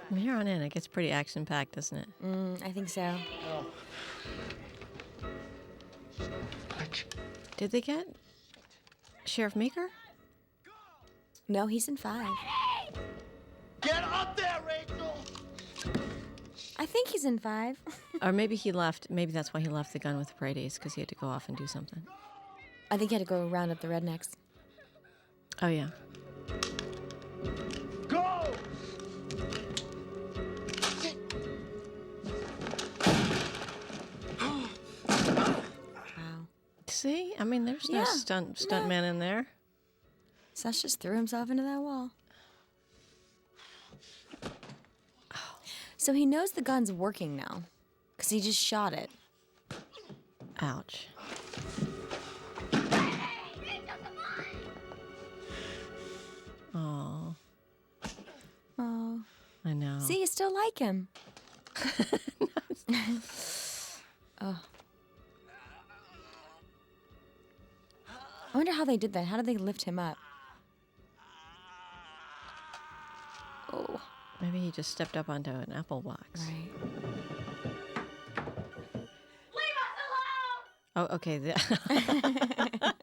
S2: From here on in, it gets pretty action-packed, doesn't it?
S1: I think so.
S2: Did they get Sheriff Meeker?
S1: No, he's in 5.
S15: Get up there, Rachel!
S1: I think he's in 5.
S2: Or maybe he left. Maybe that's why he left the gun with the Brady's, because he had to go off and do something.
S1: I think he had to go round up the rednecks.
S2: Oh, yeah.
S15: Go!
S1: Wow.
S2: See? I mean, there's no
S1: Yeah.
S2: stuntman in there.
S1: Sash just threw himself into that wall. So he knows the gun's working now, because he just shot it.
S2: Ouch. Oh.
S1: Oh.
S2: I know.
S1: See, you still like him. Oh. I wonder how they did that. How did they lift him up? Oh.
S2: Maybe he just stepped up onto an apple box.
S1: Right.
S2: Oh, okay. I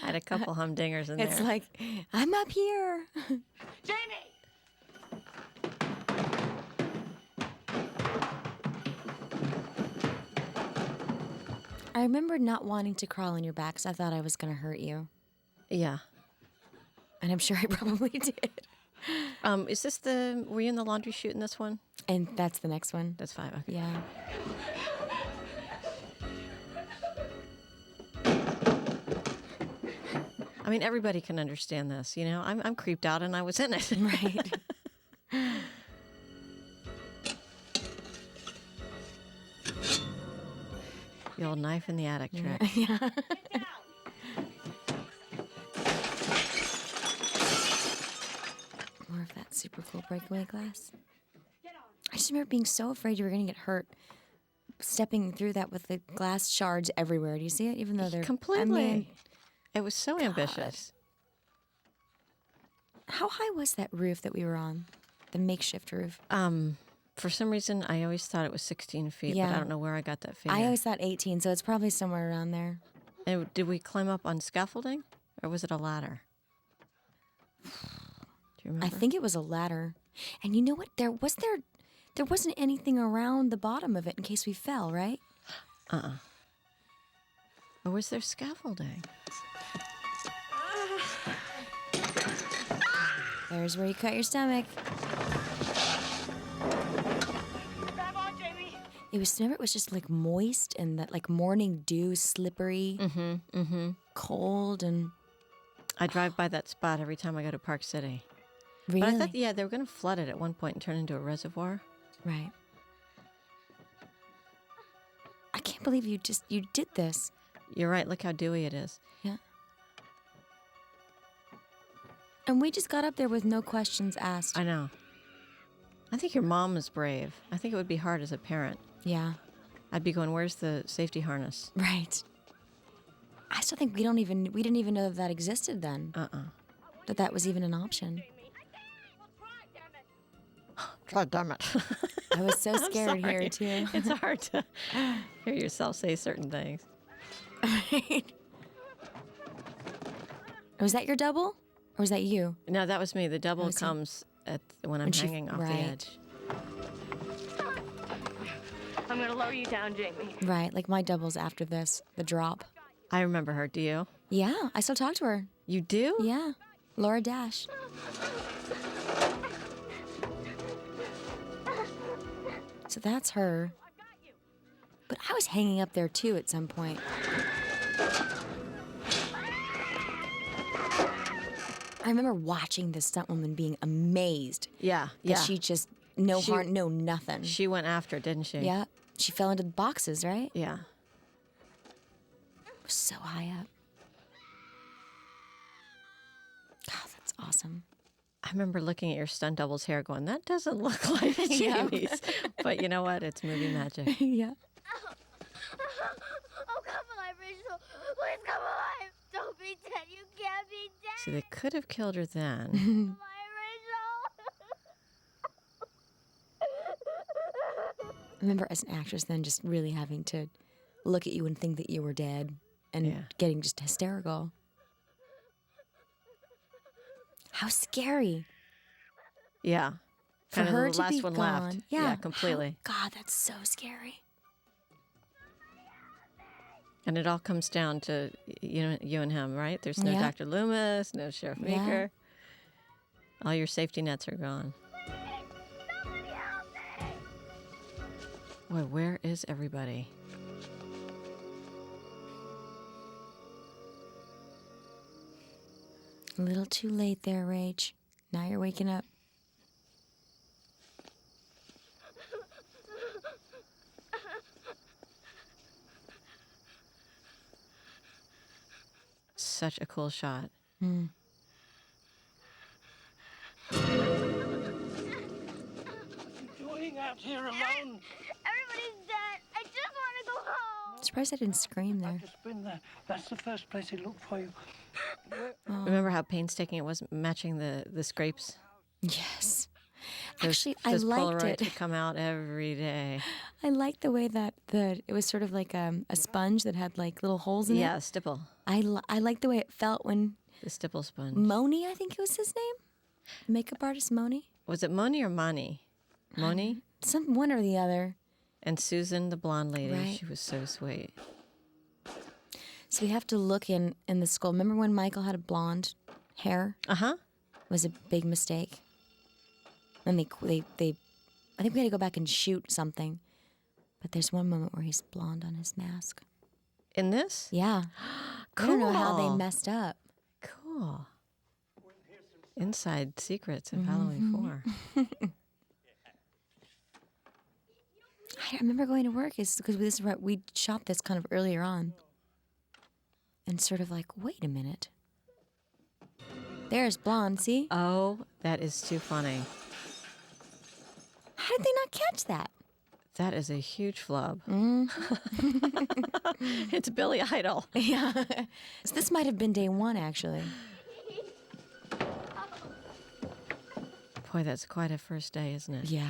S2: had a couple humdingers in there.
S1: It's like, I'm up here.
S10: Jamie!
S1: I remember not wanting to crawl on your back because I thought I was going to hurt you.
S2: Yeah.
S1: And I'm sure I probably did.
S2: Is this were you in the laundry chute in this one?
S1: And that's the next one.
S2: That's 5, okay.
S1: Yeah.
S2: I mean, everybody can understand this, you know? I'm creeped out and I was in it.
S1: Right.
S2: The old knife in the attic trick.
S1: Yeah. More of that super cool breakaway glass. I just remember being so afraid you were going to get hurt stepping through that with the glass shards everywhere. Do you see it? Even though they're...
S2: Completely.
S1: I mean,
S2: It was so ambitious.
S1: how high was that roof that we were on? The makeshift roof.
S2: For some reason, I always thought it was 16 feet, but
S1: Yeah.
S2: I don't know where I got that figure.
S1: I always thought 18, so it's probably somewhere around there.
S2: And did we climb up on scaffolding, or was it a ladder? Do you remember?
S1: I think it was a ladder. And you know what? There wasn't anything around the bottom of it in case we fell, right?
S2: Or was there scaffolding?
S1: There's where you cut your stomach.
S6: Grab on, Jamie.
S1: It was just like moist and that like morning dew, slippery, cold, and
S2: I drive by that spot every time I go to Park City.
S1: really,
S2: But I thought, yeah, they were going to flood it at one point and turn it into a reservoir.
S1: right. I can't believe you did this.
S2: You're right. Look how dewy it is.
S1: Yeah. And we just got up there with no questions asked.
S2: I know. I think your mom is brave. I think it would be hard as a parent.
S1: Yeah.
S2: I'd be going, where's the safety harness?
S1: Right. I still think we didn't even know that existed then. That was even an option.
S2: God damn it.
S1: I was so
S2: I'm
S1: scared here
S2: sorry.
S1: too.
S2: It's hard to hear yourself say certain things.
S1: Was that your double? Or was that you?
S2: No, that was me. The double
S1: was you.
S2: comes when I'm
S1: When she-
S2: hanging off the
S1: right.
S2: edge.
S5: I'm gonna lower you down, Jamie.
S1: Right, like my double's after this, the drop.
S2: I remember her. Do you?
S1: Yeah, I still talk to her.
S2: You do?
S1: Yeah, Laura Dash. So that's her. But I was hanging up there too at some point. I remember watching this stunt woman being amazed.
S2: Yeah,
S1: That
S2: yeah.
S1: she just,
S2: She-
S1: no nothing.
S2: She went after it, didn't she?
S1: Yeah, she fell into the boxes, right?
S2: Yeah.
S1: Was so high up. God, that's awesome.
S2: I remember looking at your stunt double's hair going, that doesn't look like
S1: Yeah.
S2: Jamie's. But you know what? It's movie magic.
S1: Yeah.
S6: Oh, come alive, Rachel. Please come alive. Don't be dead. You can't be dead.
S2: See, they could have killed her then.
S6: Come alive, Rachel.
S1: I remember as an actress then just really having to look at you and think that you were dead and
S2: Yeah.
S1: getting just hysterical. How scary.
S2: Yeah.
S1: For
S2: Kind of
S1: her
S2: the
S1: to
S2: last
S1: be
S2: one
S1: gone.
S2: left.
S1: Yeah.
S2: completely.
S1: God, that's so scary.
S2: And it all comes down to you and him, right? There's no
S1: Yeah.
S2: Dr. Loomis, no Sheriff
S1: Yeah.
S2: Meeker. All your safety nets are gone. Boy, where is everybody?
S1: A little too late there, Rach. Now you're waking up.
S2: Such a cool shot.
S1: Hmm.
S15: Doing out here alone?
S6: Everybody's dead. I just want to go home.
S1: Surprised I didn't scream there.
S15: Just been there. That's the first place he looked for you.
S2: Remember how painstaking it was matching the scrapes?
S1: Yes.
S2: Those-
S1: Actually, I
S2: those
S1: liked
S2: Polaroids
S1: it.
S2: would come out every day.
S1: I liked the way that it was sort of like a sponge that had like little holes in it.
S2: Yeah, stipple.
S1: I liked the way it felt when
S2: The stipple sponge.
S1: Moni, I think it was his name, makeup artist Moni.
S2: Was it Moni or Mani? Moni?
S1: Some one or the other.
S2: And Susan, the blonde lady.
S1: Right.
S2: She was so sweet.
S1: So we have to look in the skull. Remember when Michael had a blonde hair?
S2: Uh-huh.
S1: It was a big mistake. And they I think we had to go back and shoot something. But there's one moment where he's blonde on his mask.
S2: In this?
S1: Yeah. I don't know how they
S2: Cool.
S1: messed up.
S2: Cool. Inside secrets of Halloween 4.
S1: I remember going to work is because we shot this kind of earlier on. And sort of like, wait a minute. There's blonde, see?
S2: Oh, that is too funny.
S1: How did they not catch that?
S2: That is a huge flub.
S1: Mm.
S2: It's Billy Idol.
S1: Yeah. So this might have been day one, actually.
S2: Boy, that's quite a first day, isn't it?
S1: Yeah.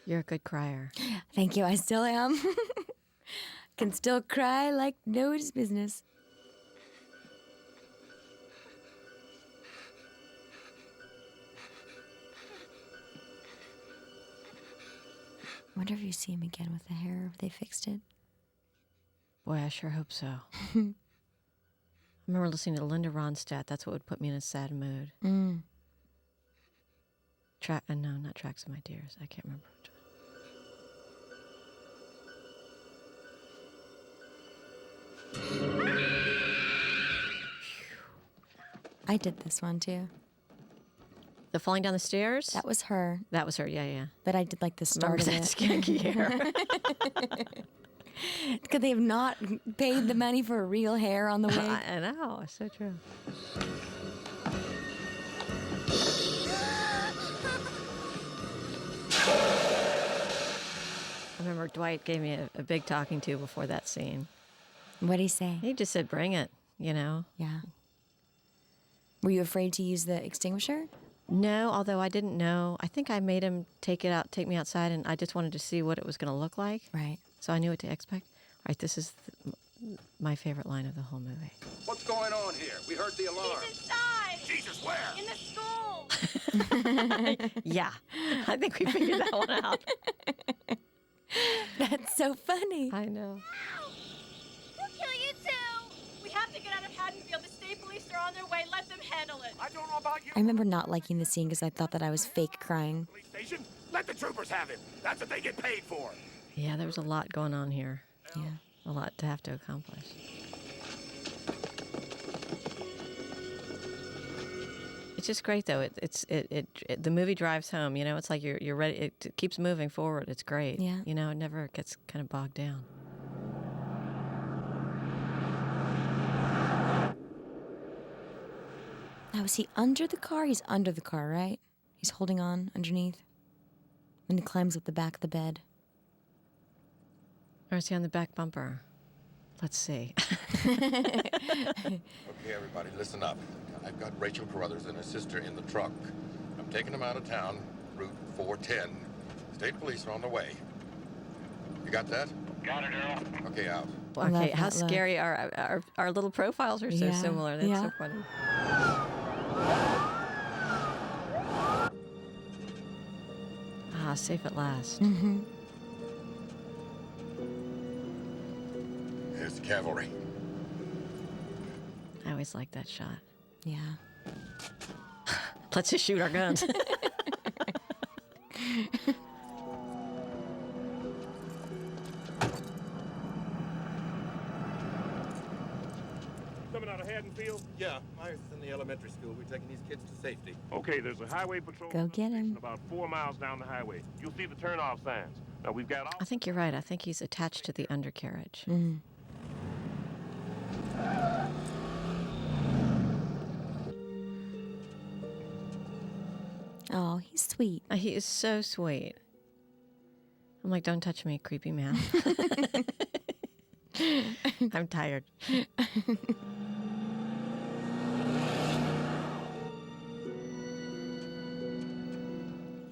S2: You're a good crier.
S1: Thank you, I still am. Can still cry like nobody's business. Wonder if you see him again with the hair, if they fixed it.
S2: Boy, I sure hope so. I remember listening to Linda Ronstadt. That's what would put me in a sad mood.
S1: Mm.
S2: No, not Tracks of My Tears. I can't remember which one.
S1: I did this one too.
S2: The falling down the stairs?
S1: That was her.
S2: That was her, yeah.
S1: But I did like the start of
S2: Remember
S1: it.
S2: that skanky hair?
S1: Because they have not paid the money for real hair on the wig.
S2: I know, it's so true. I remember Dwight gave me a big talking to before that scene.
S1: What'd he say?
S2: He just said, bring it, you know?
S1: Yeah. Were you afraid to use the extinguisher?
S2: No, although I didn't know. I think I made him take me outside, and I just wanted to see what it was going to look like.
S1: Right.
S2: So I knew what to expect. All right, this is my favorite line of the whole movie.
S12: What's going on here? We heard the alarm.
S6: He's inside.
S12: Jesus, where?
S6: In the school.
S2: Yeah, I think we figured that one out.
S1: That's so funny.
S2: I know.
S6: We'll kill you too.
S5: We have to get out of Haddonfield. The state police are on their way. Let them handle it.
S12: I don't know about you.
S1: I remember not liking the scene because I thought that I was fake crying.
S12: Police station? Let the troopers have him. That's what they get paid for.
S2: Yeah, there was a lot going on here.
S1: Yeah.
S2: A lot to have to accomplish. It's just great though. The movie drives home. You know, it's like you're ready. It keeps moving forward. It's great.
S1: Yeah.
S2: You know, it never gets kind of bogged down.
S1: Now, is he under the car? He's under the car, right? He's holding on underneath. And he climbs up the back of the bed.
S2: Or is he on the back bumper? Let's see.
S8: Okay, everybody, listen up. I've got Rachel Carruthers and her sister in the truck. I'm taking them out of town, Route 410. State police are on the way. You got that?
S17: Got it, Earl.
S8: Okay, out.
S2: Okay, how scary our little profiles are so similar. That's so funny. Ah, safe at last.
S1: Mm-hmm.
S8: Here's the cavalry.
S2: I always like that shot.
S1: Yeah.
S2: Let's just shoot our guns.
S12: Coming out of Haddonfield?
S11: Yeah, Myers is in the elementary school. We're taking these kids to safety.
S12: Okay, there's a highway patrol
S1: Go get him.
S12: about 4 miles down the highway. You'll see the turnoff signs. Now, we've got all...
S2: I think you're right. I think he's attached to the undercarriage.
S1: Mm. Oh, he's sweet.
S2: He is so sweet. I'm like, don't touch me, creepy man. I'm tired.
S1: He's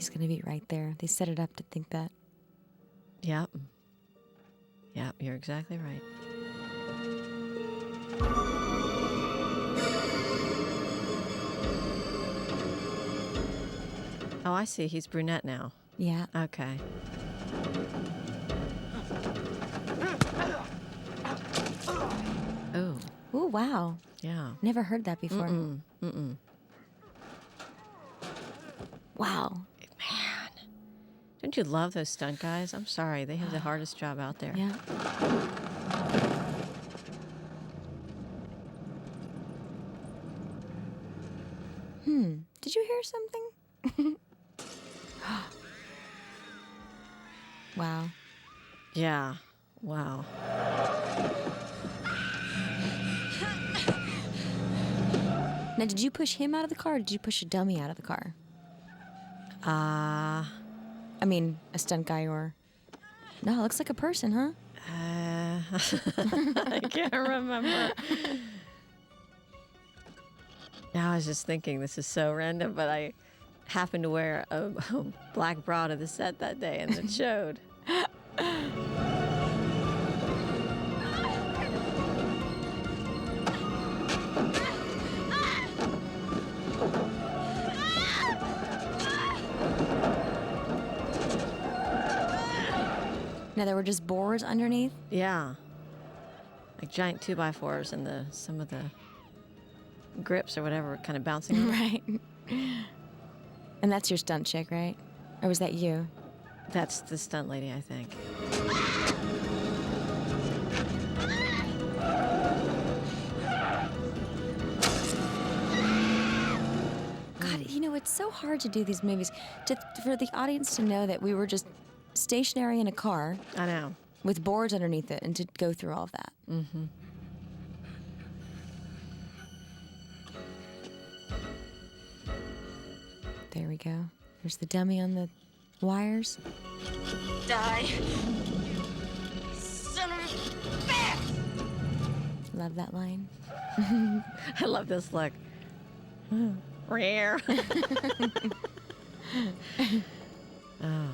S1: going to be right there. They set it up to think that.
S2: Yep. Yep, you're exactly right. Oh, I see. He's brunette now.
S1: Yeah.
S2: Okay. Oh.
S1: Oh, wow.
S2: Yeah.
S1: Never heard that before.
S2: Mm-mm.
S1: Wow.
S2: Man. Don't you love those stunt guys? I'm sorry. They have the hardest job out there.
S1: Yeah. Did you hear something? Wow.
S2: Yeah. Wow.
S1: Now, did you push him out of the car or did you push a dummy out of the car? I mean, a stunt guy or... No, it looks like a person, huh?
S2: I can't remember. Now I was just thinking, this is so random, but I happened to wear a black bra to the set that day, and it showed.
S1: Now, there were just boards underneath?
S2: Yeah. like giant 2x4s, and some of the grips or whatever were kind of bouncing on.
S1: Right. And that's your stunt chick, right? Or was that you?
S2: That's the stunt lady, I think.
S1: God, you know, it's so hard to do these movies. For the audience to know that we were just stationary in a car.
S2: I know.
S1: With boards underneath it, and to go through all of that.
S2: Mm-hmm.
S1: There we go. There's the dummy on the wires.
S10: Die. Son of a bitch!
S1: Love that line.
S2: I love this look. Rare. Oh.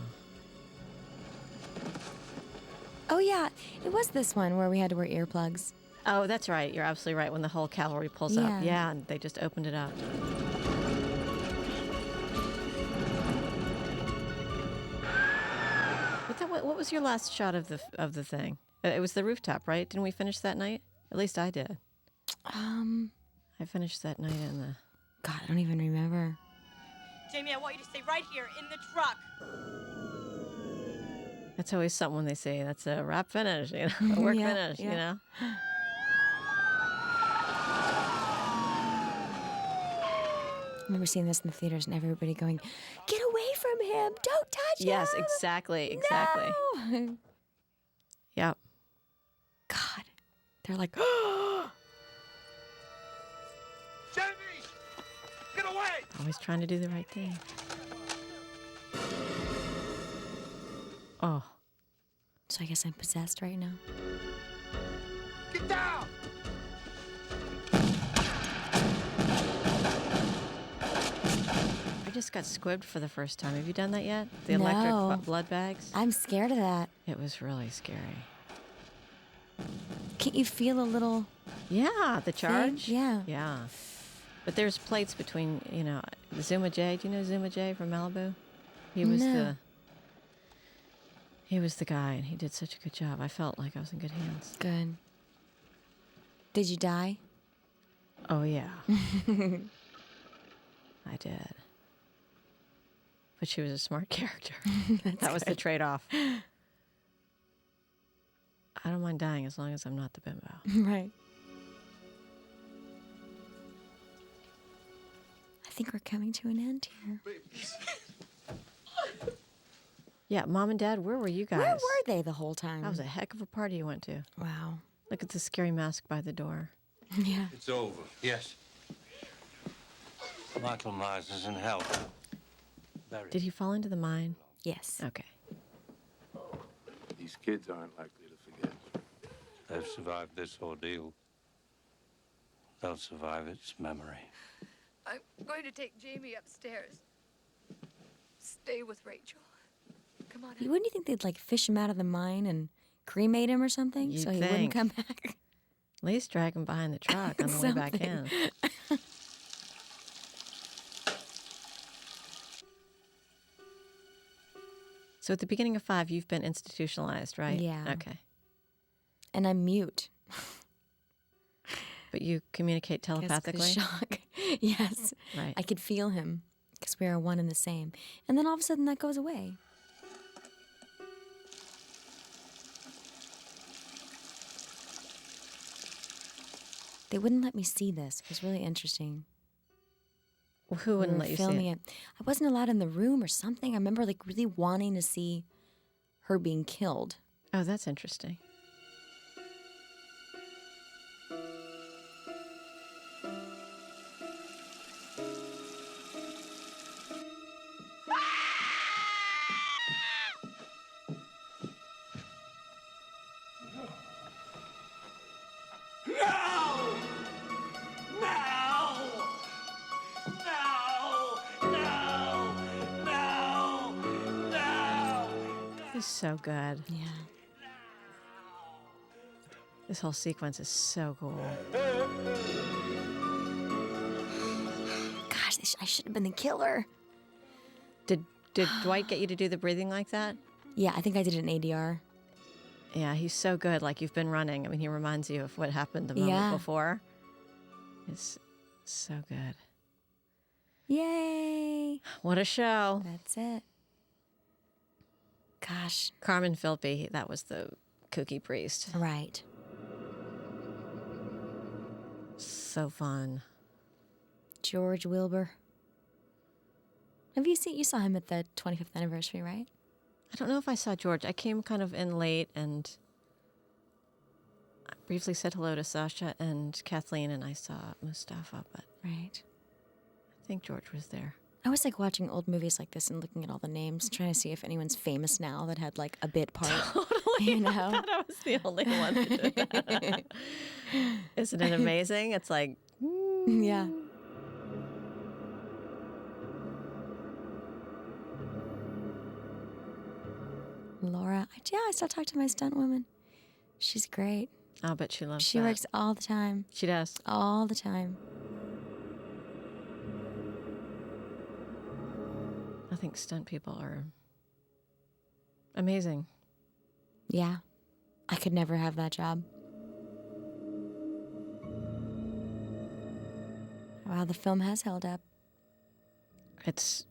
S1: Oh, yeah. It was this one where we had to wear earplugs.
S2: Oh, that's right. You're absolutely right. When the whole cavalry pulls up. Yeah, and they just opened it up. What was your last shot of the thing? It was the rooftop, right? Didn't we finish that night? At least I did. I finished that night in the...
S1: God, I don't even remember.
S10: Jamie, I want you to stay right here in the truck.
S2: That's always something when they say that's a wrap finish, you know, a work finish, you know.
S1: I remember seeing this in the theaters and everybody going, "Get away from him! Don't touch him!"
S2: Yes, exactly.
S1: No!
S2: Yep.
S1: God, they're like,
S12: Jamie! Get away!
S2: Always trying to do the right thing. Oh.
S1: So I guess I'm possessed right now.
S12: Get down!
S2: I just got squibbed for the first time. Have you done that yet? The
S1: No.
S2: electric blood bags?
S1: I'm scared of that.
S2: It was really scary.
S1: Can't you feel a little...
S2: Yeah, the charge?
S1: thing? Yeah.
S2: Yeah. But there's plates between, you know, Zuma J. Do you know Zuma J from Malibu? He was
S1: No.
S2: He was the guy, and he did such a good job. I felt like I was in good hands.
S1: Good. Did you die?
S2: Oh, yeah. I did. But she was a smart character. That was the trade-off. I don't mind dying as long as I'm not the bimbo.
S1: Right. I think we're coming to an end here.
S2: Yeah, Mom and Dad, where were you guys?
S1: Where were they the whole time?
S2: That was a heck of a party you went to.
S1: Wow.
S2: Look at the scary mask by the door.
S1: Yeah.
S7: It's over. Yes. Michael Myers is in hell. Buried.
S2: Did he fall into the mine?
S1: Yes.
S2: Okay.
S12: These kids aren't likely to forget.
S7: They've survived this ordeal. They'll survive its memory.
S18: I'm going to take Jamie upstairs. Stay with Rachel. Come on.
S1: Wouldn't you think they'd like fish him out of the mine and cremate him or something
S2: You'd
S1: so he wouldn't
S2: think.
S1: come back?
S2: At least drag him behind the truck on the way back in. So at the beginning of 5, you've been institutionalized, right?
S1: Yeah.
S2: Okay.
S1: And I'm mute.
S2: But you communicate telepathically?
S1: Shock. Yes.
S2: Right.
S1: I could feel him because we are one and the same. And then all of a sudden that goes away. They wouldn't let me see this. It was really interesting.
S2: Well, who wouldn't
S1: We were
S2: let you see
S1: filming
S2: it?
S1: I wasn't allowed in the room or something. I remember like really wanting to see her being killed.
S2: Oh, that's interesting. This is so good.
S1: Yeah.
S2: This whole sequence is so cool.
S1: Gosh, I should have been the killer.
S2: Did Dwight get you to do the breathing like that?
S1: Yeah, I think I did an ADR.
S2: Yeah, he's so good. Like, you've been running. I mean, he reminds you of what happened the moment
S1: Yeah.
S2: before. It's so good.
S1: Yay!
S2: What a show.
S1: That's it. Gosh.
S2: Carmen Philby, that was the kooky priest.
S1: Right.
S2: So fun.
S1: George Wilbur. You saw him at the 25th anniversary, right?
S2: I don't know if I saw George. I came kind of in late and I briefly said hello to Sasha and Kathleen, and I saw Mustafa, but
S1: Right.
S2: I think George was there.
S1: I was like watching old movies like this and looking at all the names, trying to see if anyone's famous now that had like a bit part.
S2: Totally.
S1: You know?
S2: I thought I was the only one that did that. Isn't it amazing? It's like,
S1: Yeah. Laura. I still talk to my stunt woman. She's great.
S2: I'll bet she loves
S1: She
S2: that.
S1: works all the time.
S2: She does.
S1: All the time.
S2: I think stunt people are amazing.
S1: Yeah. I could never have that job. Wow, the film has held up.
S2: It's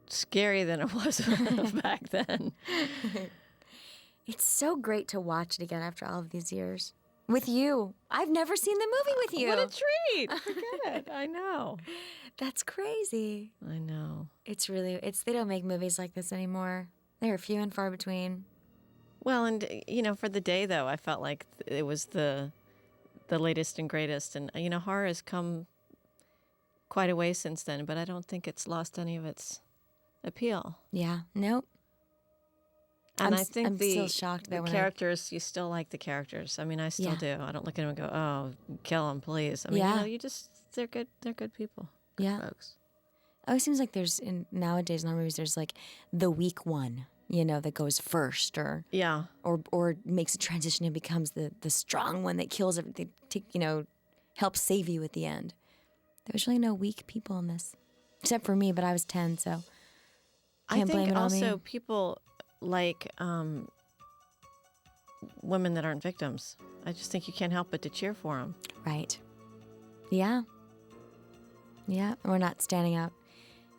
S2: scary than it was back then.
S1: It's so great to watch it again after all of these years. With you. I've never seen the movie with you.
S2: What a treat. Forget it. I know.
S1: That's crazy.
S2: I know.
S1: They don't make movies like this anymore. They're few and far between.
S2: Well, and, for the day, though, I felt like it was the latest and greatest. And, horror has come quite a way since then, but I don't think it's lost any of its appeal.
S1: Yeah. Nope.
S2: And
S1: I'm
S2: I think
S1: I'm
S2: the,
S1: still shocked
S2: the
S1: that when
S2: characters, you still like the characters. I mean, I still
S1: Yeah.
S2: do. I don't look at them and go, oh, kill them, please. I mean,
S1: Yeah.
S2: they're good people. Good
S1: Yeah.
S2: folks.
S1: Oh, it seems like nowadays in our movies, there's like the weak one, that goes first or
S2: Yeah.
S1: or makes a transition and becomes the strong one that kills everything, helps save you at the end. There was really no weak people in this, except for me, but I was 10, so can't
S2: I
S1: blame
S2: think
S1: it on
S2: also
S1: me.
S2: people like women that aren't victims. I just think you can't help but to cheer for them.
S1: Right. Yeah. Yeah. We're not standing out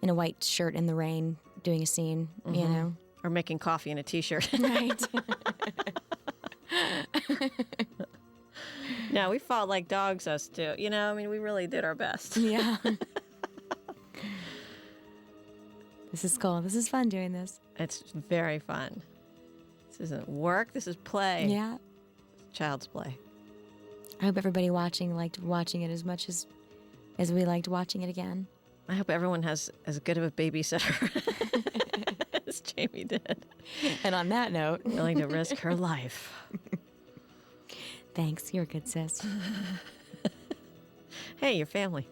S1: in a white shirt in the rain doing a scene,
S2: Mhm. Or making coffee in a T-shirt.
S1: Right.
S2: No, we fought like dogs, us too. I mean, we really did our best.
S1: Yeah. This is cool. This is fun doing this.
S2: It's very fun. This isn't work. This is play.
S1: Yeah.
S2: Child's play.
S1: I hope everybody watching liked watching it as much as we liked watching it again.
S2: I hope everyone has as good of a babysitter as Jamie did.
S1: And on that note,
S2: Willing to risk her life.
S1: Thanks. You're a good sis.
S2: Hey, your family.